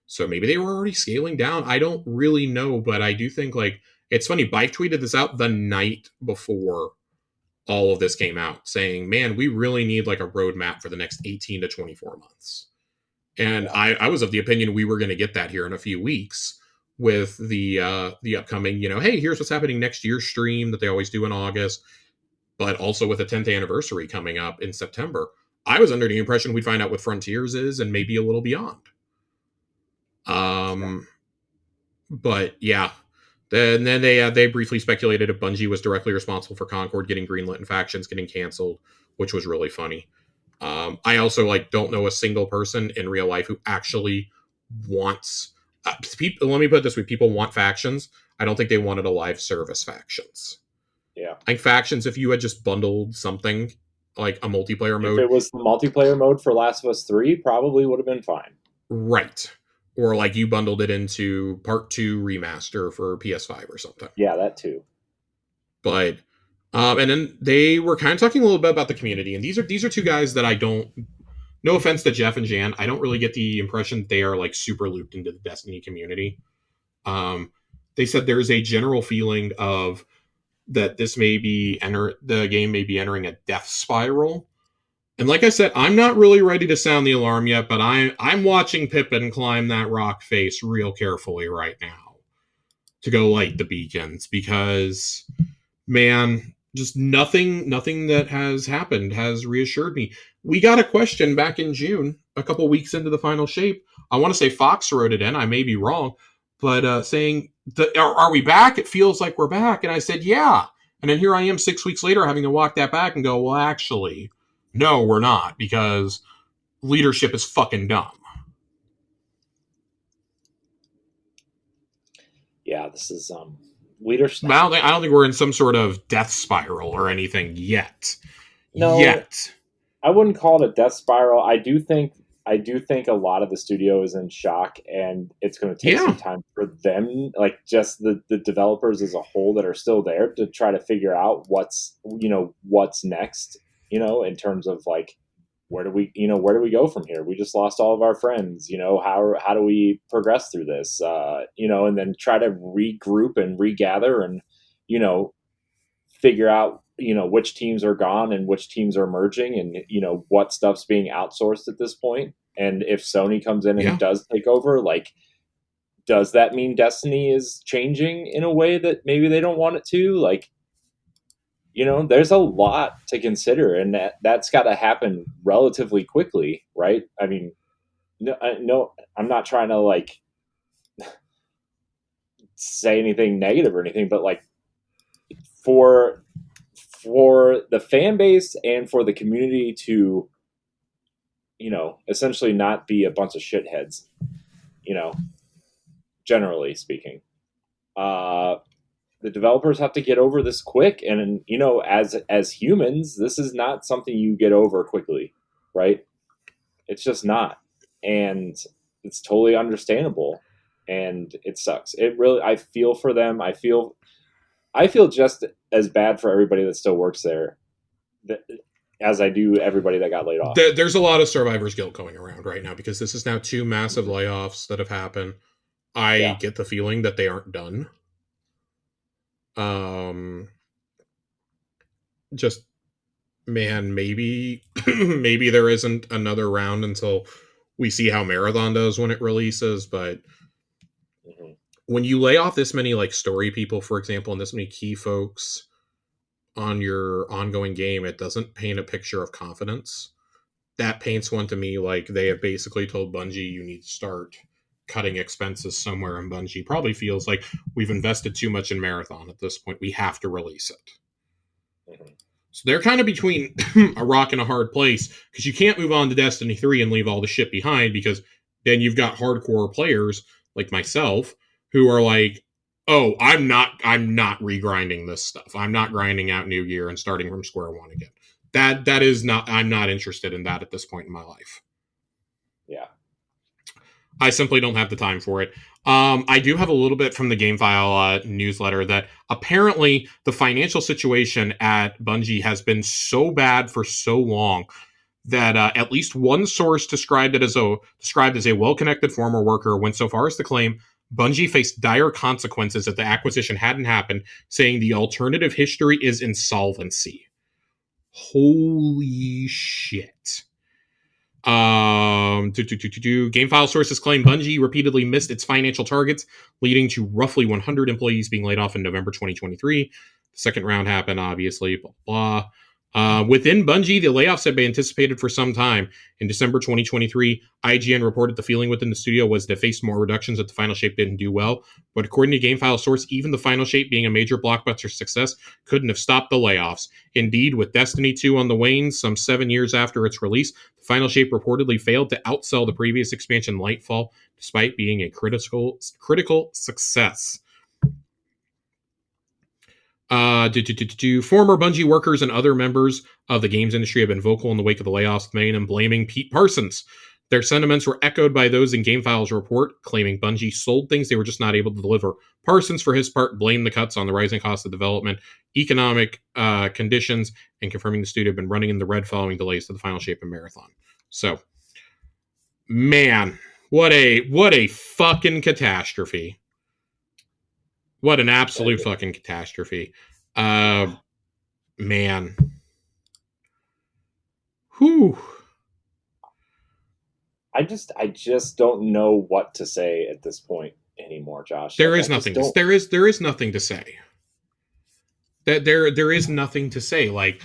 So maybe they were already scaling down. I don't really know, but I do think, like, it's funny. Bike tweeted this out the night before all of this came out, saying, man, we really need like a roadmap for the next 18 to 24 months. And I was of the opinion we were going to get that here in a few weeks with the upcoming, you know, hey, here's what's happening next year's stream that they always do in August, but also with a 10th anniversary coming up in September. I was under the impression we'd find out what Frontiers is and maybe a little beyond. But yeah. Then they briefly speculated if Bungie was directly responsible for Concord getting greenlit and factions getting canceled, which was really funny. I also don't know a single person in real life who actually wants people. Let me put it this way: people want factions. I don't think they wanted a live service factions. Yeah, I think factions, if you had just bundled something like a multiplayer mode, if it was the multiplayer mode for Last of Us 3, probably would have been fine. Right. Or like you bundled it into Part 2 remaster for PS5 or something. Yeah, that too. But and then they were kind of talking a little bit about the community, and these are two guys that I don't. No offense to Jeff and Jan, I don't really get the impression they are like super looped into the Destiny community. They said there's a general feeling of that this may be the game may be entering a death spiral. And like I said, I'm not really ready to sound the alarm yet, but I'm watching Pippin climb that rock face real carefully right now to go light the beacons, because, man, just nothing that has happened has reassured me. We got a question back in June, a couple weeks into the final shape. I want to say Fox wrote it in. I may be wrong, but saying, are we back? It feels like we're back. And I said, yeah. And then here I am 6 weeks later having to walk that back and go, well, actually, no, we're not, because leadership is fucking dumb. Yeah, this is leadership. I don't think we're in some sort of death spiral or anything yet. No, yet. I wouldn't call it a death spiral. I do think I do think a lot of the studio is in shock, and it's going to take some Yeah, time for them, like just the developers as a whole that are still there, to try to figure out what's next. In terms of like, where do we go from here? We just lost all of our friends. How do we progress through this? And then try to regroup and regather, and you know figure out which teams are gone and which teams are merging, and what stuff's being outsourced at this point. And if Sony comes in and yeah. does take over, like, does that mean Destiny is changing in a way that maybe they don't want it to? Like, there's a lot to consider, and that's got to happen relatively quickly, right? I mean, no, I'm not trying to like say anything negative or anything, but like, for the fan base and for the community to essentially not be a bunch of shitheads, you know generally speaking, uh the developers have to get over this quick. And as humans, this is not something you get over quickly, right? It's just not. And it's totally understandable, and it sucks. I feel for them. I feel just as bad for everybody that still works there, that, as I do everybody that got laid off. There's a lot of survivor's guilt going around right now because this is now 2 massive layoffs that have happened. I Yeah. get the feeling that they aren't done. Um, just man, maybe maybe there isn't another round until we see how Marathon does when it releases. But Hmm. when you lay off this many like story people, for example, and this many key folks on your ongoing game, it doesn't paint a picture of confidence. That paints one to me like they have basically told Bungie you need to start cutting expenses somewhere, and Bungie probably feels like we've invested too much in Marathon at this point. We have to release it. Hmm. So they're kind of between a rock and a hard place because you can't move on to Destiny 3 and leave all the shit behind because then you've got hardcore players like myself who are like, "Oh, I'm not regrinding this stuff. I'm not grinding out new gear and starting from square one again." That is not I'm not interested in that at this point in my life. Yeah. I simply don't have the time for it. I do have a little bit from the GameFile newsletter that apparently the financial situation at Bungie has been so bad for so long that at least one source described as a well-connected former worker went so far as to claim Bungie faced dire consequences if the acquisition hadn't happened, saying the alternative history is insolvency. Holy shit. GameFile sources claim Bungie repeatedly missed its financial targets, leading to roughly 100 employees being laid off in November 2023. The second round happened, obviously, blah, blah. Within Bungie, the layoffs had been anticipated for some time. In December 2023, IGN reported the feeling within the studio was they faced more reductions that the Final Shape didn't do well. But according to GameFile source, even the Final Shape being a major blockbuster success couldn't have stopped the layoffs. Indeed, with Destiny 2 on the wane some 7 years after its release, the Final Shape reportedly failed to outsell the previous expansion Lightfall, despite being a critical success. Former Bungie workers and other members of the games industry have been vocal in the wake of the layoffs, many of them blaming Pete Parsons. Their sentiments were echoed by those in GameFile's report, claiming Bungie sold things they were just not able to deliver. Parsons, for his part, blamed the cuts on the rising cost of development, economic conditions, and confirming the studio had been running in the red following delays to the Final Shape and Marathon. So, man, what a fucking catastrophe. What an absolute fucking catastrophe. Yeah. Man. Whew. I just don't know what to say at this point anymore, Josh. There Like, I is just nothing to don't. there is nothing to say. There is nothing to say. Like,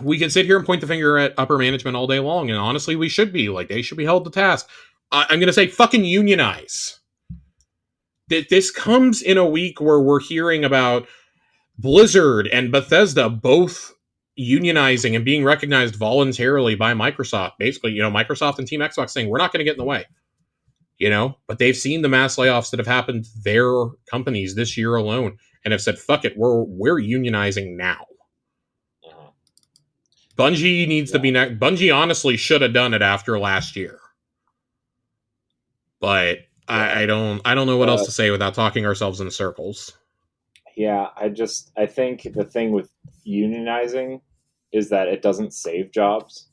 we can sit here and point the finger at upper management all day long, and honestly, we should be. Like, they should be held to task. I'm gonna say fucking unionize. This comes in a week where we're hearing about Blizzard and Bethesda both unionizing and being recognized voluntarily by Microsoft. Basically, Microsoft and Team Xbox saying we're not going to get in the way. But they've seen the mass layoffs that have happened to their companies this year alone and have said, "Fuck it, we're unionizing now." Bungie needs to be next. Bungie honestly should have done it after last year, but I don't know what else to say without talking ourselves in circles. Yeah, I think the thing with unionizing is that it doesn't save jobs,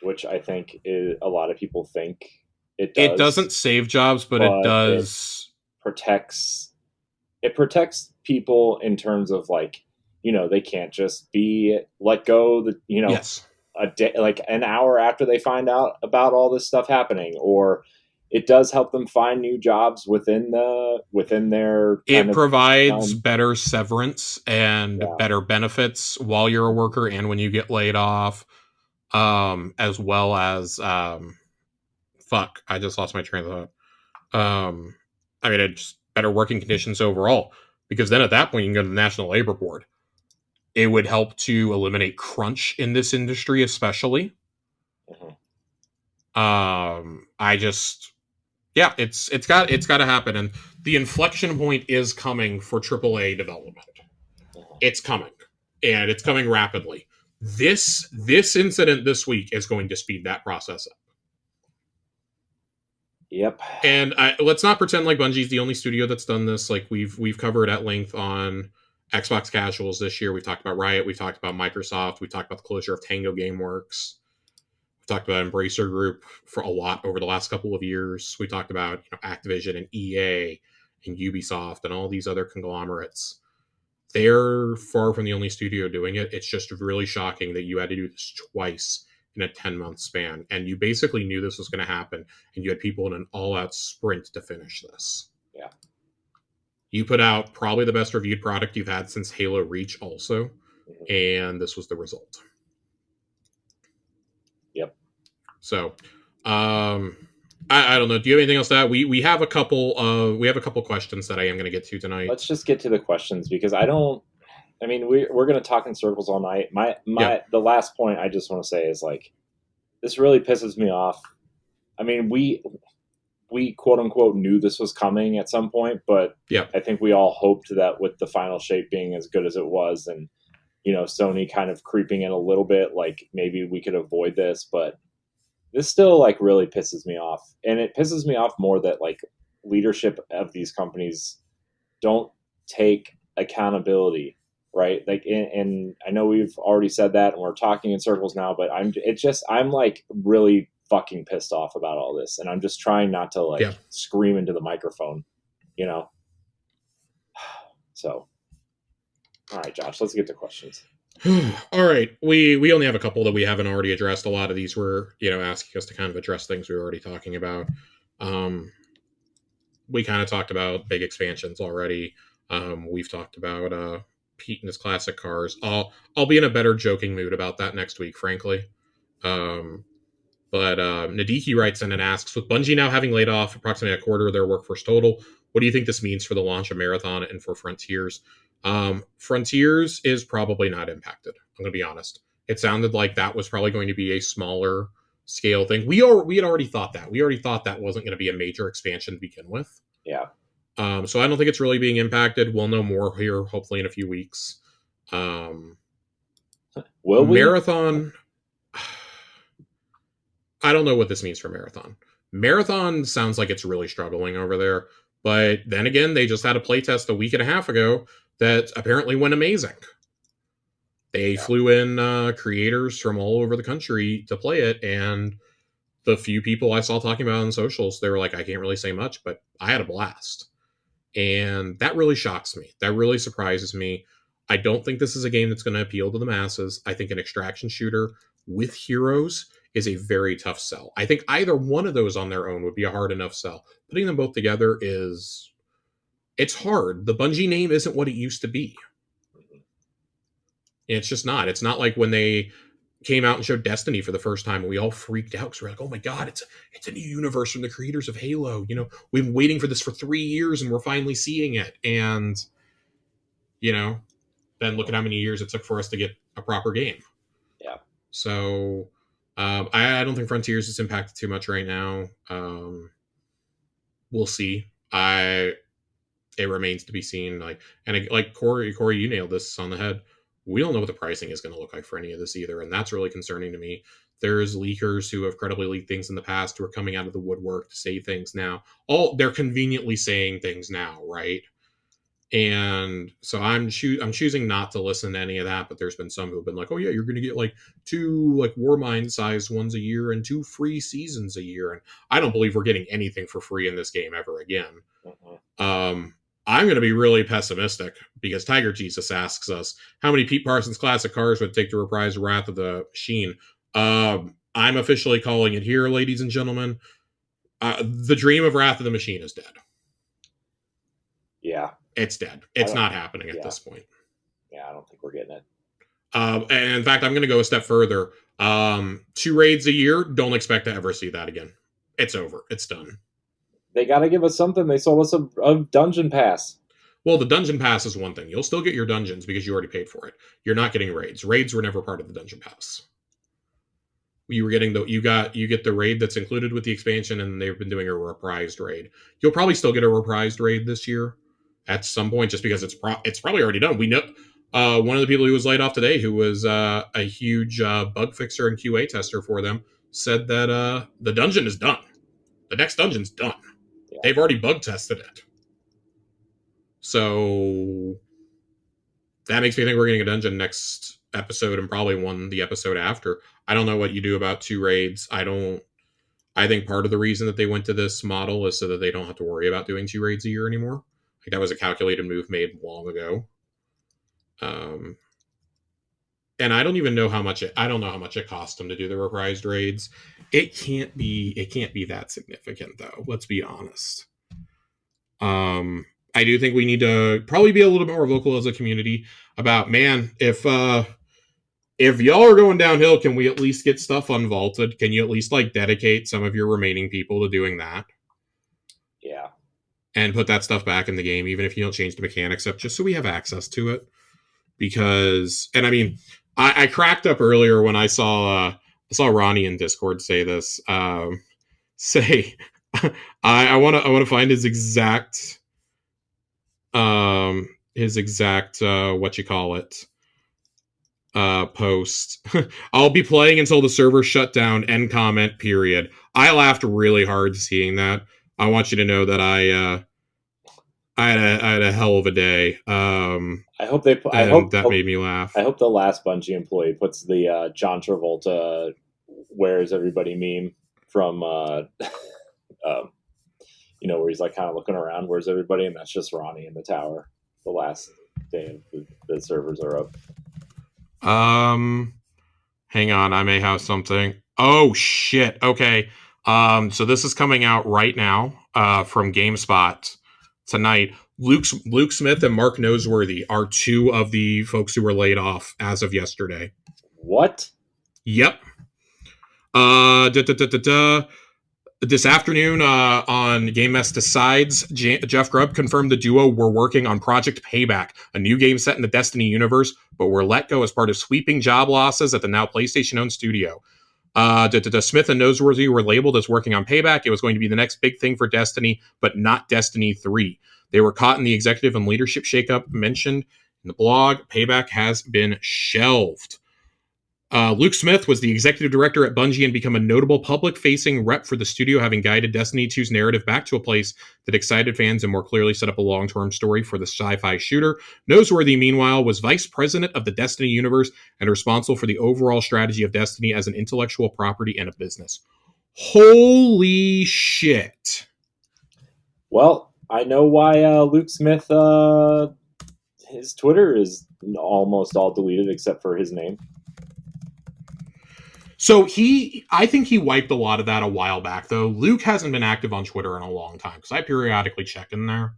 which I think a lot of people think it It does, doesn't save jobs, but it but does protects it protects people in terms of like, they can't just be let go yes. a day, like an hour after they find out about all this stuff happening, or it does help them find new jobs within their kind It of provides better severance and yeah. better benefits while you're a worker and when you get laid off, as well as fuck, I just lost my train of thought. I mean, it's better working conditions overall, because then at that point you can go to the National Labor Board. It would help to eliminate crunch in this industry, especially. Mhm. I just, yeah, it's got to happen, and the inflection point is coming for AAA development. Mhm. It's coming, and it's coming rapidly. This incident this week is going to speed that process up. Yep. And let's not pretend like Bungie's the only studio that's done this. Like we've covered at length on Xbox Casuals this year. We've talked about Riot. We've talked about Microsoft. We've talked about the closure of Tango GameWorks. We've talked about Embracer Group for a lot over the last couple of years. We talked about Activision and EA and Ubisoft and all these other conglomerates. They're far from the only studio doing it. It's just really shocking that you had to do this twice in a 10-month span. And you basically knew this was going to happen, and you had people in an all-out sprint to finish this. Yeah. You put out probably the best reviewed product you've had since Halo Reach also, and this was the result. Yep. So, I don't know. Do you have anything else to add? We have a couple questions that I am going to get to tonight. Let's just get to the questions, because I mean, we're going to talk in circles all night. The last point I just want to say is like, this really pisses me off. I mean, we quote unquote knew this was coming at some point, but yeah, I think we all hoped that with the final shape being as good as it was, and Sony kind of creeping in a little bit, like maybe we could avoid this, but this still like really pisses me off. And it pisses me off more that like leadership of these companies don't take accountability, right? Like, and I know we've already said that and we're talking in circles now, but I'm like really fucking pissed off about all this, and I'm just trying not to like scream into the microphone, So, all right, Josh, let's get to questions. All right, we only have a couple that we haven't already addressed. A lot of these were asking us to kind of address things we were already talking about. We kind of talked about big expansions already. We've talked about Pete and his classic cars. I'll be in a better joking mood about that next week, frankly. But Nadiki writes in and asks, with Bungie now having laid off approximately a quarter of their workforce total, what do you think this means for the launch of Marathon and for Frontiers? Frontiers is probably not impacted. I'm going to be honest. It sounded like that was probably going to be a smaller scale thing. We had already thought that. We already thought that wasn't going to be a major expansion to begin with. Yeah. So I don't think it's really being impacted. We'll know more here, hopefully in a few weeks. Will we? Marathon... I don't know what this means for Marathon. Marathon sounds like it's really struggling over there. But then again, they just had a playtest a week and a half ago that apparently went amazing. They flew in creators from all over the country to play it, and the few people I saw talking about it on socials, they were like, I can't really say much, but I had a blast. And that really shocks me. That really surprises me. I don't think this is a game that's going to appeal to the masses. I think an extraction shooter with heroes is a very tough sell. I think either one of those on their own would be a hard enough sell. Putting them both together it's hard. The Bungie name isn't what it used to be. It's just not. It's not like when they came out and showed Destiny for the first time and we all freaked out because we're like, oh my God, it's a new universe from the creators of Halo. We've been waiting for this for 3 years and we're finally seeing it. And, then look at how many years it took for us to get a proper game. Yeah. So I don't think Frontiers is impacted too much right now. We'll see. It remains to be seen. Like Corey, you nailed this on the head. we don't know what the pricing is going to look like for any of this either, and that's really concerning to me. There's leakers who have credibly leaked things in the past who are coming out of the woodwork to say things now. They're conveniently saying things now, right? And so I'm choosing not to listen to any of that. But there's been some who've been like, "Oh yeah, you're going to get like 2 like Warmind sized ones a year and 2 free seasons a year." And I don't believe we're getting anything for free in this game ever again. I'm going to be really pessimistic because Tiger Jesus asks us how many Pete Parsons classic cars would it take to reprise Wrath of the Machine. I'm officially calling it here, ladies and gentlemen. The dream of Wrath of the Machine is dead. Yeah. It's dead. It's not happening at this point. Yeah, I don't think we're getting it. And in fact, I'm going to go a step further. 2 raids a year, don't expect to ever see that again. It's over. It's done. They got to give us something. They sold us a dungeon pass. Well, the dungeon pass is one thing. You'll still get your dungeons because you already paid for it. You're not getting raids. Raids were never part of the dungeon pass. You were getting you get the raid that's included with the expansion, and they've been doing a reprised raid. You'll probably still get a reprised raid this year at some point, just because it's probably already done. We know one of the people who was laid off today, who was a huge bug fixer and QA tester for them, said that the dungeon is done. The next dungeon's done. Yeah. They've already bug tested it. So that makes me think we're getting a dungeon next episode and probably the episode after. I don't know what you do about 2 raids. I think part of the reason that they went to this model is so that they don't have to worry about doing 2 raids a year anymore. Like, that was a calculated move made long ago. And I don't even know how much it cost them to do the reprised raids. It can't be that significant, though. Let's be honest. I do think we need to probably be a little bit more vocal as a community about, man, if y'all are going downhill, can we at least get stuff unvaulted? Can you at least like dedicate some of your remaining people to doing that? Yeah. And put that stuff back in the game, even if you don't change the mechanics up, just so we have access to it. Because, and I mean, I cracked up earlier when I saw Ronnie in Discord say this. I want to find his exact post. I'll be playing until the server shut down, end comment, period. I laughed really hard seeing that. I want you to know that I had a hell of a day. I hope that made me laugh. I hope the last Bungie employee puts the John Travolta "Where's Everybody" meme from where he's like kind of looking around, "Where's everybody?" and that's just Ronnie in the tower. The last day the servers are up. Hang on, I may have something. Oh shit. Okay. So this is coming out right now from GameSpot tonight. Luke Smith and Mark Noseworthy are 2 of the folks who were laid off as of yesterday. What? Yep. This afternoon on Game Mess Decides, Jeff Grubb confirmed the duo were working on Project Payback, a new game set in the Destiny universe, but were let go as part of sweeping job losses at the now PlayStation-owned studio. Smith and Noseworthy were labeled as working on Payback. It was going to be the next big thing for Destiny, but not Destiny 3. They were caught in the executive and leadership shakeup mentioned in the blog. Payback has been shelved. Luke Smith was the executive director at Bungie and become a notable public-facing rep for the studio, having guided Destiny 2's narrative back to a place that excited fans and more clearly set up a long-term story for the sci-fi shooter. Noseworthy, meanwhile, was vice president of the Destiny universe and responsible for the overall strategy of Destiny as an intellectual property and a business. Holy shit. Well, I know why Luke Smith, his Twitter is almost all deleted except for his name. So I think he wiped a lot of that a while back, though. Luke hasn't been active on Twitter in a long time because I periodically check in there.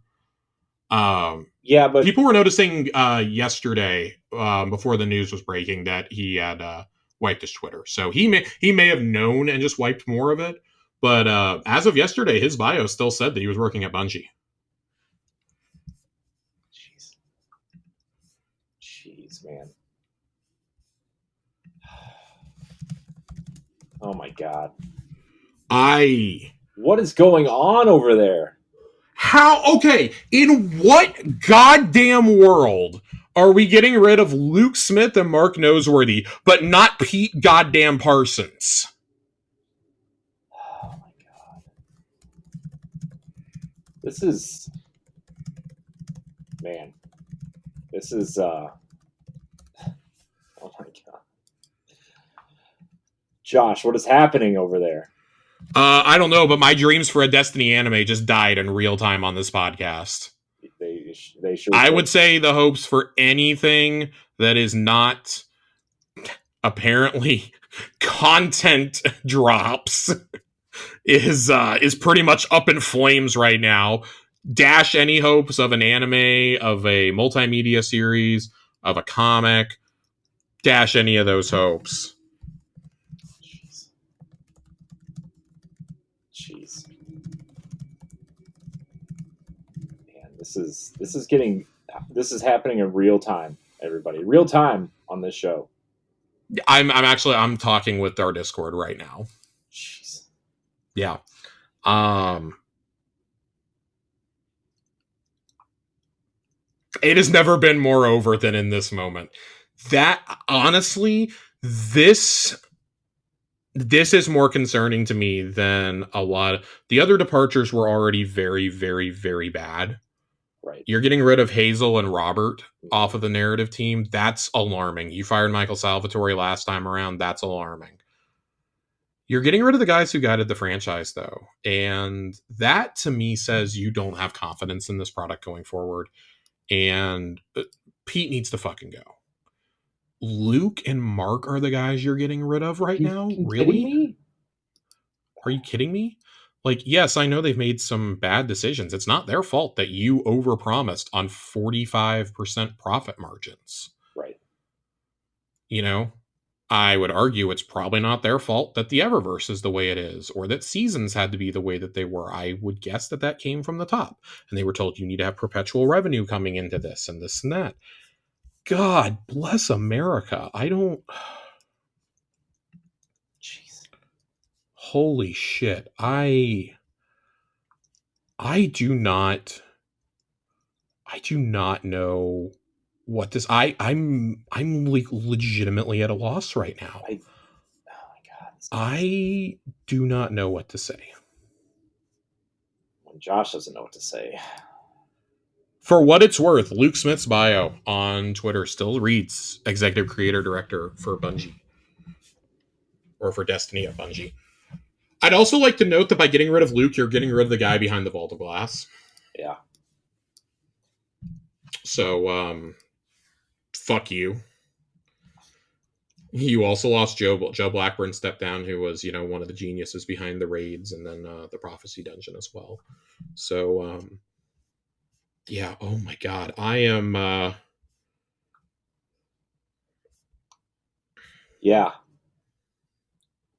Yeah, but people were noticing yesterday before the news was breaking that he had wiped his Twitter. So he may have known and just wiped more of it. But as of yesterday, his bio still said that he was working at Bungie. Jeez, man. Oh my god. What is going on over there? How? Okay, in what goddamn world Are we getting rid of Luke Smith and Mark Noseworthy, but not Pete goddamn Parsons? Oh my god. This is, man. This is oh my god. Josh, what is happening over there? I don't know, but my dreams for a Destiny anime just died in real time on this podcast. They sure I did. would say the hopes for anything that is not apparently content drops is pretty much up in flames right now. Dash any hopes of an anime, of a multimedia series, of a comic. Dash any of those hopes. Jeez. Jeez. Man, this is happening in real time, everybody. Real time on this show. I'm talking with our Discord right now. Jeez. Yeah. It has never been more over than in this moment. That honestly, this is more concerning to me than a lot of the other departures were already very, very, very bad. Right. You're getting rid of Hazel and Robert off of the narrative team. That's alarming. You fired Michael Salvatore last time around. That's alarming. You're getting rid of the guys who guided the franchise, though. And that, to me, says you don't have confidence in this product going forward. And Pete needs to fucking go. Luke and Mark are the guys you're getting rid of right now? Really? Me? Are you kidding me? Like, yes, I know they've made some bad decisions. It's not their fault that you overpromised on 45% profit margins. Right. You know, I would argue it's probably not their fault that the Eververse is the way it is, or that seasons had to be the way that they were. I would guess that that came from the top. And they were told you need to have perpetual revenue coming into this and this and that. God bless America. I don't... Jeez. Holy shit. I do not know what this I'm like legitimately at a loss right now. Oh my god. I do not know what to say. When Josh doesn't know what to say. For what it's worth, Luke Smith's bio on Twitter still reads executive creator director for Bungie. Or for Destiny at Bungie. I'd also like to note that by getting rid of Luke, you're getting rid of the guy behind the vault of glass. Yeah. So, fuck you. You also lost Joe Blackburn stepped down, who was, one of the geniuses behind the raids and then the Prophecy Dungeon as well. So, yeah, oh my god. I am... Yeah.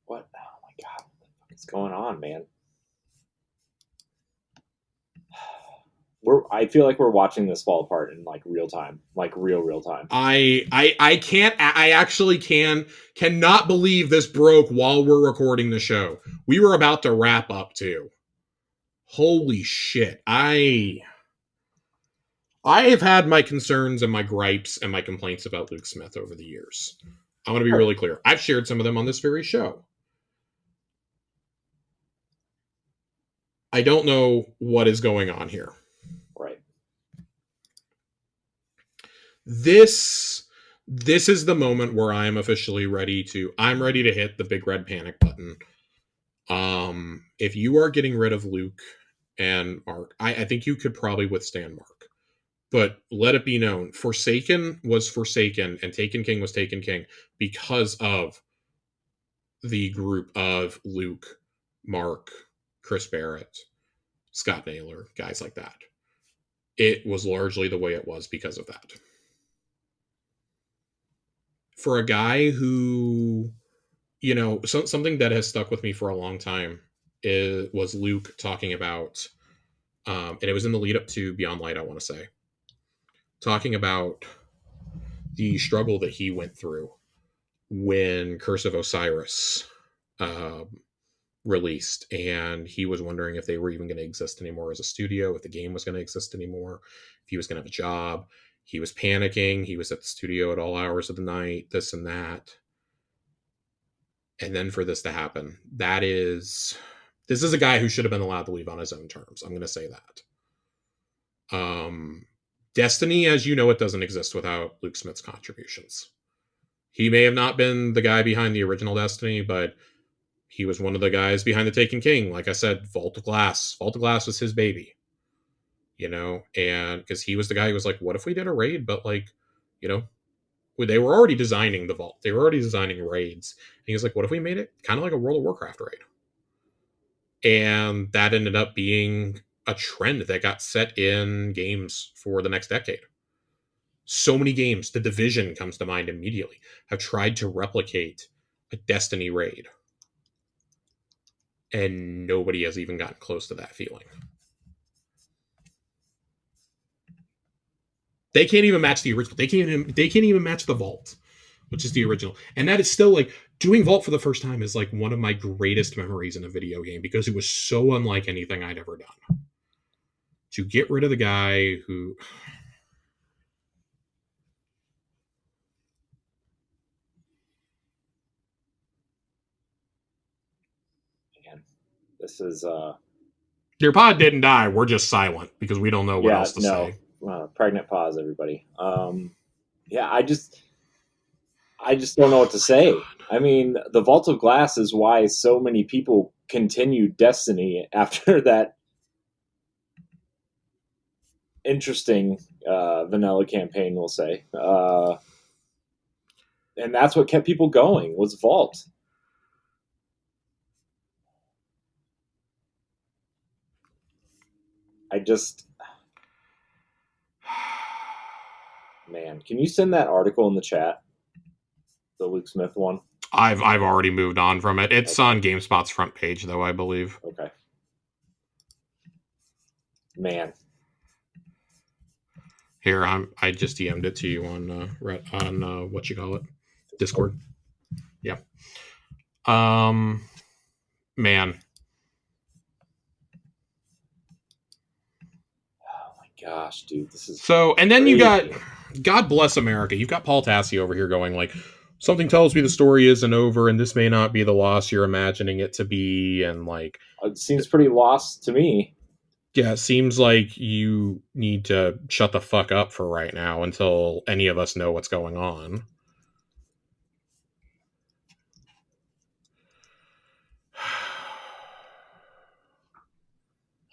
What? Oh my god. What the fuck is going on, man? I feel like we're watching this fall apart in like real time, like real time. I can't. I actually cannot believe this broke while we're recording the show. We were about to wrap up too. Holy shit! I have had my concerns and my gripes and my complaints about Luke Smith over the years. I want to be really clear. I've shared some of them on this very show. I don't know what is going on here. Right. This is the moment where I'm officially ready to hit the big red panic button. If you are getting rid of Luke and Mark, I think you could probably withstand Mark. But let it be known, Forsaken was Forsaken and Taken King was Taken King because of the group of Luke, Mark, Chris Barrett, Scott Naylor, guys like that. It was largely the way it was because of that. For a guy who, something that has stuck with me for a long time was Luke talking about, and it was in the lead up to Beyond Light, I want to say, talking about the struggle that he went through when Curse of Osiris released, and he was wondering if they were even going to exist anymore as a studio, if the game was going to exist anymore, if he was going to have a job. He was panicking. He was at the studio at all hours of the night, this and that. And then for this to happen, this is a guy who should have been allowed to leave on his own terms. I'm going to say that. Destiny, as you know, it doesn't exist without Luke Smith's contributions. He may have not been the guy behind the original Destiny, but he was one of the guys behind the Taken King. Like I said, Vault of Glass. Vault of Glass was his baby. And because he was the guy who was like, what if we did a raid, but like, they were already designing the vault. They were already designing raids. And he was like, what if we made it kind of like a World of Warcraft raid? And that ended up being a trend that got set in games for the next decade. So many games, The Division comes to mind immediately, have tried to replicate a Destiny raid. And nobody has even gotten close to that feeling. They can't even match the original. They can't even match the Vault, which is the original. And that is still like doing Vault for the first time is like one of my greatest memories in a video game because it was so unlike anything I'd ever done. To get rid of the guy who Man, this is your pod didn't die. We're just silent because we don't know what else to say. Pregnant pause, everybody. Yeah, I just don't know what to say. God. I mean, the Vault of Glass is why so many people continue Destiny after that interesting vanilla campaign, we'll say. And that's what kept people going, was Vault. Man, can you send that article in the chat? The Luke Smith one? I've already moved on from it. It's on GameSpot's front page, though, I believe. Okay. Man. Here, I just DM'd it to you on what you call it, Discord. Yeah. Man. Oh my gosh, dude, this is so. And then crazy. You got, God bless America. You've got Paul Tassi over here going like, something tells me the story isn't over, and this may not be the loss you're imagining it to be, and like, it seems pretty lost to me. Yeah, it seems like you need to shut the fuck up for right now until any of us know what's going on.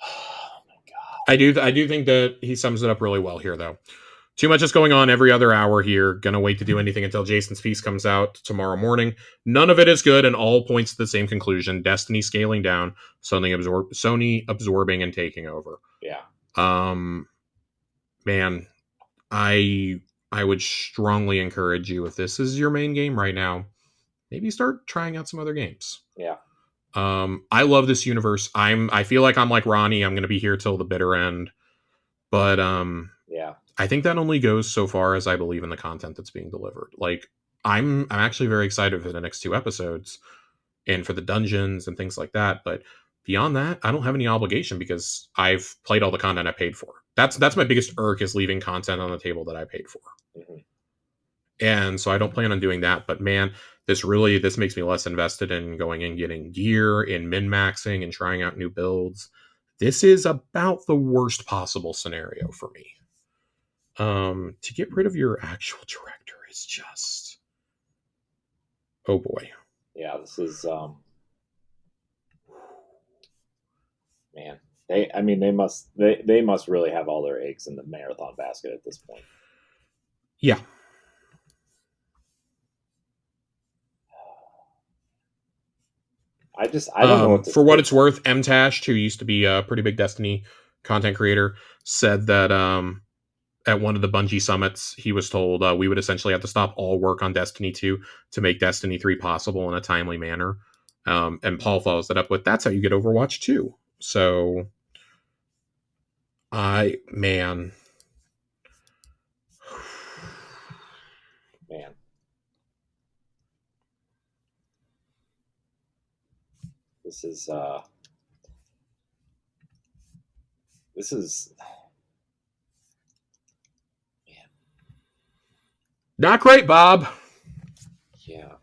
Oh my god. I do think that he sums it up really well here, though. Too much is going on every other hour here. Gonna wait to do anything until Jason's piece comes out tomorrow morning. None of it is good, and all points to the same conclusion: Destiny scaling down, Sony absorbing and taking over. Yeah. Man, I would strongly encourage you, if this is your main game right now, maybe start trying out some other games. Yeah. I love this universe. I feel like I'm like Ronnie. I'm going to be here till the bitter end. But yeah, I think that only goes so far as I believe in the content that's being delivered. Like I'm actually very excited for the next 2 episodes and for the dungeons and things like that. But beyond that, I don't have any obligation because I've played all the content I paid for. That's my biggest irk, is leaving content on the table that I paid for. Mm-hmm. And so I don't plan on doing that. But man, this makes me less invested in going and getting gear, in min-maxing and trying out new builds. This is about the worst possible scenario for me. To get rid of your actual director is just, oh boy. Yeah, this is man. They must really have all their eggs in the marathon basket at this point. Yeah. I don't know what to for what it's worth, MTash, who used to be a pretty big Destiny content creator, said that at one of the Bungie summits, he was told we would essentially have to stop all work on Destiny 2 to make Destiny 3 possible in a timely manner. And Paul follows that up with, that's how you get Overwatch 2. So, man. This is Not great, Bob. Yeah,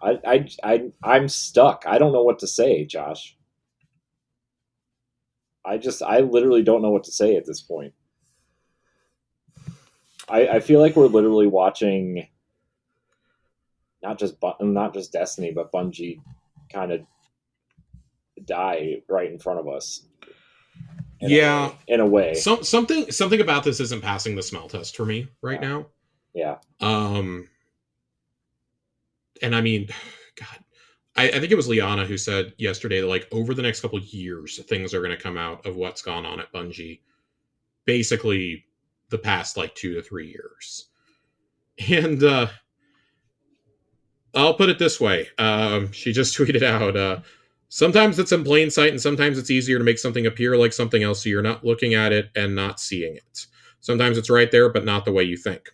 I'm stuck. I don't know what to say, Josh. I literally don't know what to say at this point. I feel like we're literally watching not just Destiny, but Bungie kind of die right in front of us. In a way. Something about this isn't passing the smell test for me right now. Yeah. And I mean, God, I think it was Liana who said yesterday that like over the next couple of years, things are going to come out of what's gone on at Bungie. Basically, the past like 2 to 3 years. And I'll put it this way. She just tweeted out, sometimes it's in plain sight and sometimes it's easier to make something appear like something else so you're not looking at it and not seeing it. Sometimes it's right there, but not the way you think.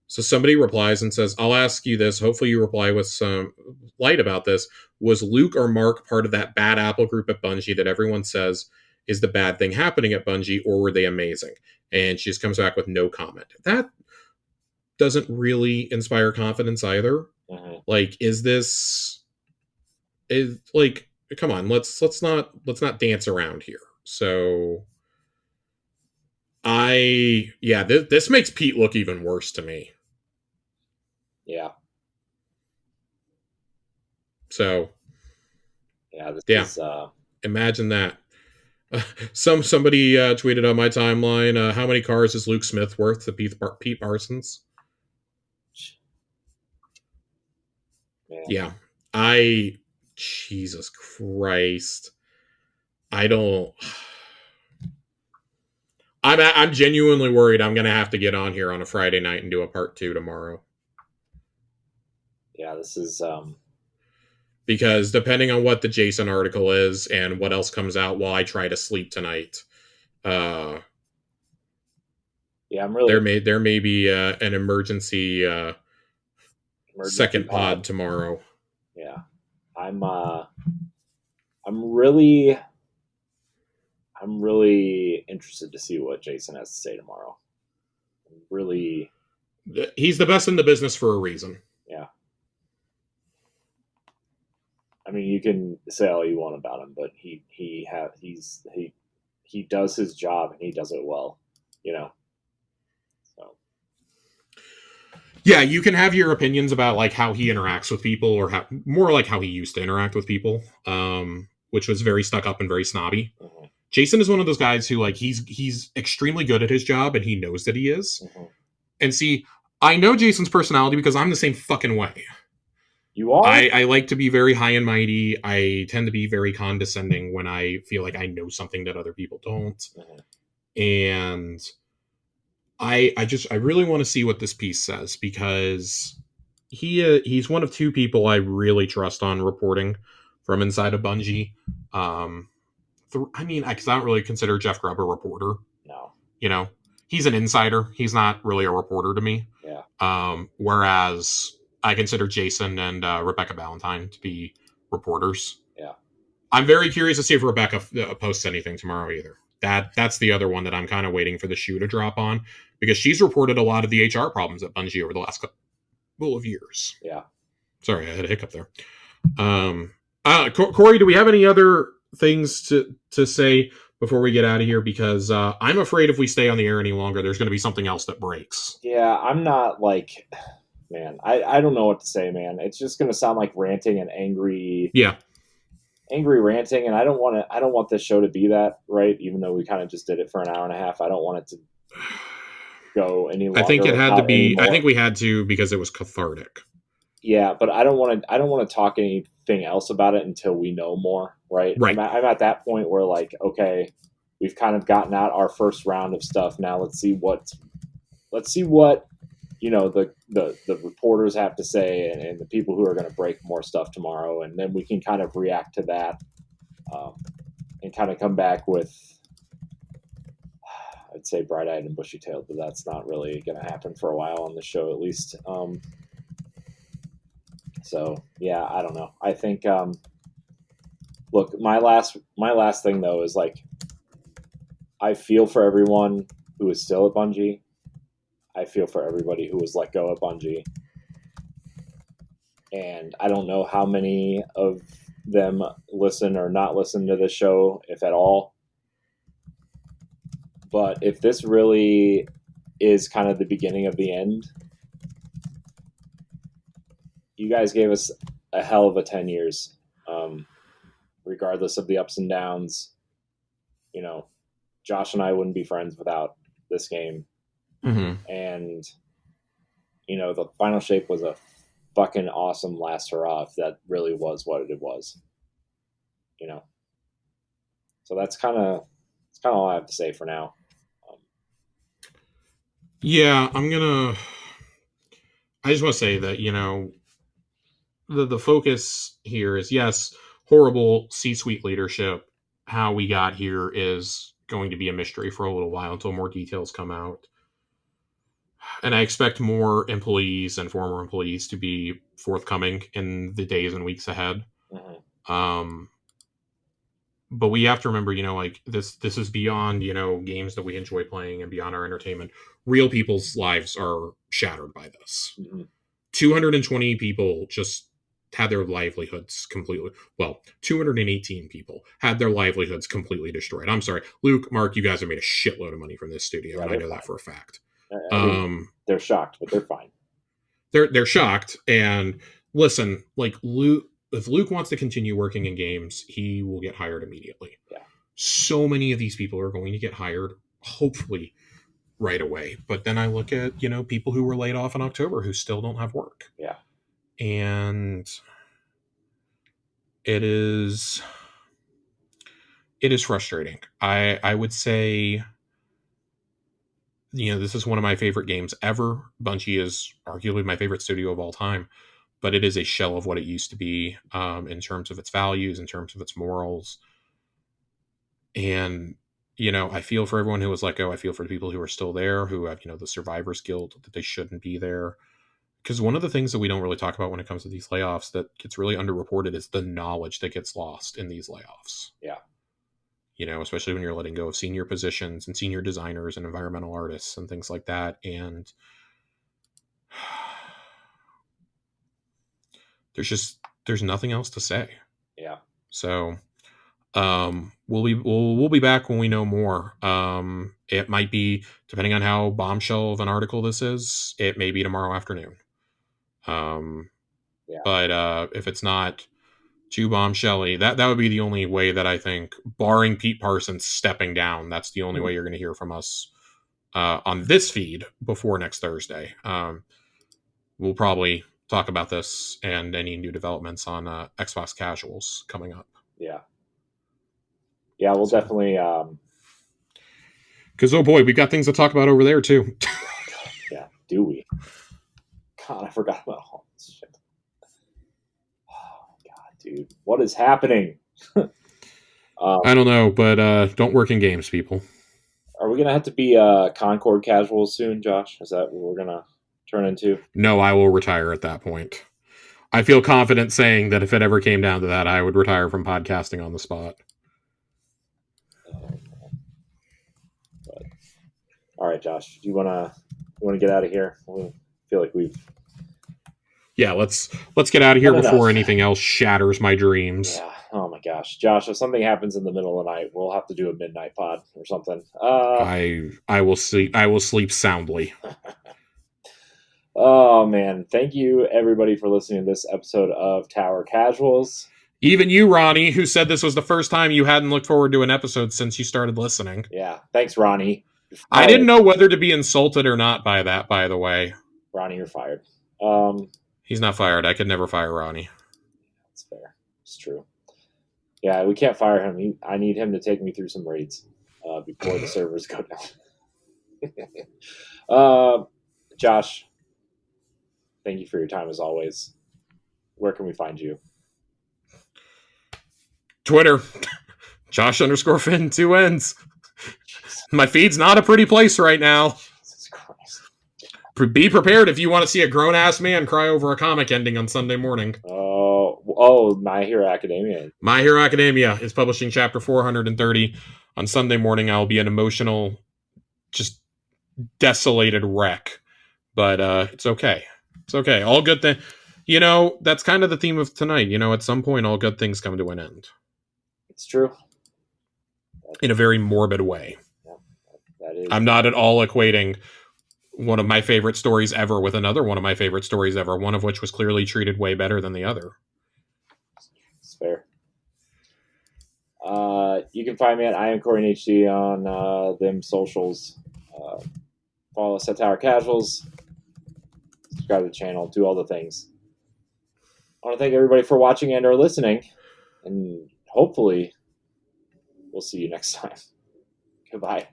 So somebody replies and says, I'll ask you this. Hopefully you reply with some light about this. Was Luke or Mark part of that bad apple group at Bungie that everyone says is the bad thing happening at Bungie, or were they amazing? And she just comes back with no comment. That doesn't really inspire confidence either. Mm-hmm. Like, come on, let's not dance around here. So this makes Pete look even worse to me. Yeah. So this is imagine that. Somebody tweeted on my timeline, how many cars is Luke Smith worth to Pete Parsons? Man. Yeah. Jesus Christ. I'm genuinely worried I'm going to have to get on here on a Friday night and do a part 2 tomorrow. Yeah, this is because depending on what the Jason article is and what else comes out while I try to sleep tonight, I'm really there may be an emergency second pod tomorrow. Yeah, I'm really interested to see what Jason has to say tomorrow. Really, he's the best in the business for a reason. Yeah. I mean, you can say all you want about him, but he does his job and he does it well, So. Yeah, you can have your opinions about like how he interacts with people, or more like how he used to interact with people, which was very stuck up and very snobby. Mm-hmm. Jason is one of those guys who like he's extremely good at his job and he knows that he is. Mm-hmm. And see, I know Jason's personality because I'm the same fucking way. You are? I like to be very high and mighty. I tend to be very condescending when I feel like I know something that other people don't. Mm-hmm. And I really want to see what this piece says, because he's one of 2 people I really trust on reporting from inside of Bungie. Because I don't really consider Jeff Grubb a reporter. No. He's an insider. He's not really a reporter to me. Yeah. Whereas I consider Jason and Rebecca Ballantyne to be reporters. Yeah. I'm very curious to see if Rebecca posts anything tomorrow either. That's the other one that I'm kind of waiting for the shoe to drop on, because she's reported a lot of the HR problems at Bungie over the last couple of years. Yeah. Sorry, I had a hiccup there. Corey, do we have any other things to say before we get out of here? Because I'm afraid if we stay on the air any longer, there's going to be something else that breaks. Yeah, I'm not like, man, I don't know what to say, man. It's just going to sound like ranting and angry. Yeah. Angry ranting, and I don't want this show to be that, right? Even though we kind of just did it for an hour and a half, I don't want it to go any longer. I think it had to be. Anymore. I think we had to, because it was cathartic. Yeah, but I don't want to talk anything else about it until we know more, right? Right. I'm at that point where, like, okay, we've kind of gotten out our first round of stuff. Now let's see what the reporters have to say, and the people who are going to break more stuff tomorrow, and then we can kind of react to that, and kind of come back with, I'd say, bright-eyed and bushy-tailed, but that's not really going to happen for a while on the show, at least. So yeah, I don't know. I think, look, my last thing though is, like, I feel for everyone who is still at Bungie. I feel for everybody who was let go at Bungie. and I don't know how many of them listen or not listen to this show, if at all. But if this really is kind of the beginning of the end, you guys gave us a hell of a 10 years, regardless of the ups and downs. You know, Josh and I wouldn't be friends without this game. Mm-hmm. And, you know, the Final Shape was a fucking awesome last hurrah if that really was what it was. You know, so that's kind of all I have to say for now. Yeah, I just want to say that, the focus here is, yes, horrible C-suite leadership. How we got here is going to be a mystery for a little while until more details come out. And I expect more employees and former employees to be forthcoming in the days and weeks ahead. Mm-hmm. But we have to remember, like this is beyond, games that we enjoy playing and beyond our entertainment. Real people's lives are shattered by this. Mm-hmm. 220 people just had their livelihoods completely. Well, 218 people had their livelihoods completely destroyed. I'm sorry, Luke, Mark, you guys have made a shitload of money from this studio, and I know that for a fact. I mean, they're shocked, but they're fine. They're shocked, and listen, like Luke, if Luke wants to continue working in games, he will get hired immediately. Yeah. So many of these people are going to get hired, hopefully, right away. But then I look at, people who were laid off in October who still don't have work. Yeah. And it is frustrating. I would say, this is one of my favorite games ever. Bungie is arguably my favorite studio of all time, but it is a shell of what it used to be, in terms of its values, in terms of its morals. And, I feel for everyone who was let go. I feel for the people who are still there, who have, the survivor's guilt, that they shouldn't be there. Because one of the things that we don't really talk about when it comes to these layoffs that gets really underreported is the knowledge that gets lost in these layoffs. Yeah. Especially when you're letting go of senior positions and senior designers and environmental artists and things like that. And there's nothing else to say. Yeah. So we'll be back when we know more. It might be, depending on how bombshell of an article this is, it may be tomorrow afternoon. Yeah. But if it's not too bombshelly, that would be the only way that I think, barring Pete Parsons stepping down, that's the only way you're going to hear from us on this feed before next Thursday. We'll probably talk about this and any new developments on Xbox Casuals coming up. Yeah. Yeah, we'll definitely. Because, oh boy, we've got things to talk about over there, too. Yeah, do we? God, I forgot about all this shit. Oh, God, dude. What is happening? I don't know, but don't work in games, people. Are we going to have to be Concord Casuals soon, Josh? Is that what we're going to turn into? No, I will retire at that point. I feel confident saying that if it ever came down to that, I would retire from podcasting on the spot. But, all right, Josh, do you want to get out of here? I feel like we've. Yeah, let's get out of here before anything else shatters my dreams. Yeah. Oh my gosh, Josh! If something happens in the middle of the night, we'll have to do a midnight pod or something. I will sleep. I will sleep soundly. Oh man, thank you everybody for listening to this episode of Tower Casuals. Even you, Ronnie, who said this was the first time you hadn't looked forward to an episode since you started listening. Yeah, thanks, Ronnie. I didn't know whether to be insulted or not by that, by the way. Ronnie, you're fired. He's not fired. I could never fire Ronnie. That's fair. It's true. Yeah, we can't fire him. I need him to take me through some raids before the servers go down. Josh, thank you for your time as always. Where can we find you? Twitter, Josh_Finn, 2 N's. My feed's not a pretty place right now. Jesus Christ. Be prepared if you want to see a grown-ass man cry over a comic ending on Sunday morning. Oh, My Hero Academia. My Hero Academia is publishing chapter 430 on Sunday morning. I'll be an emotional, just desolated wreck. But it's okay. It's okay. All good things. You know, that's kind of the theme of tonight. You know, at some point, all good things come to an end. It's true. In a very morbid way. Yeah, that is. I'm not at all equating one of my favorite stories ever with another one of my favorite stories ever, one of which was clearly treated way better than the other. It's fair. You can find me at I am Corey HD on them socials. Follow us at Tower Casuals. Subscribe to the channel. Do all the things. I want to thank everybody for watching and or listening. And hopefully, we'll see you next time. Goodbye.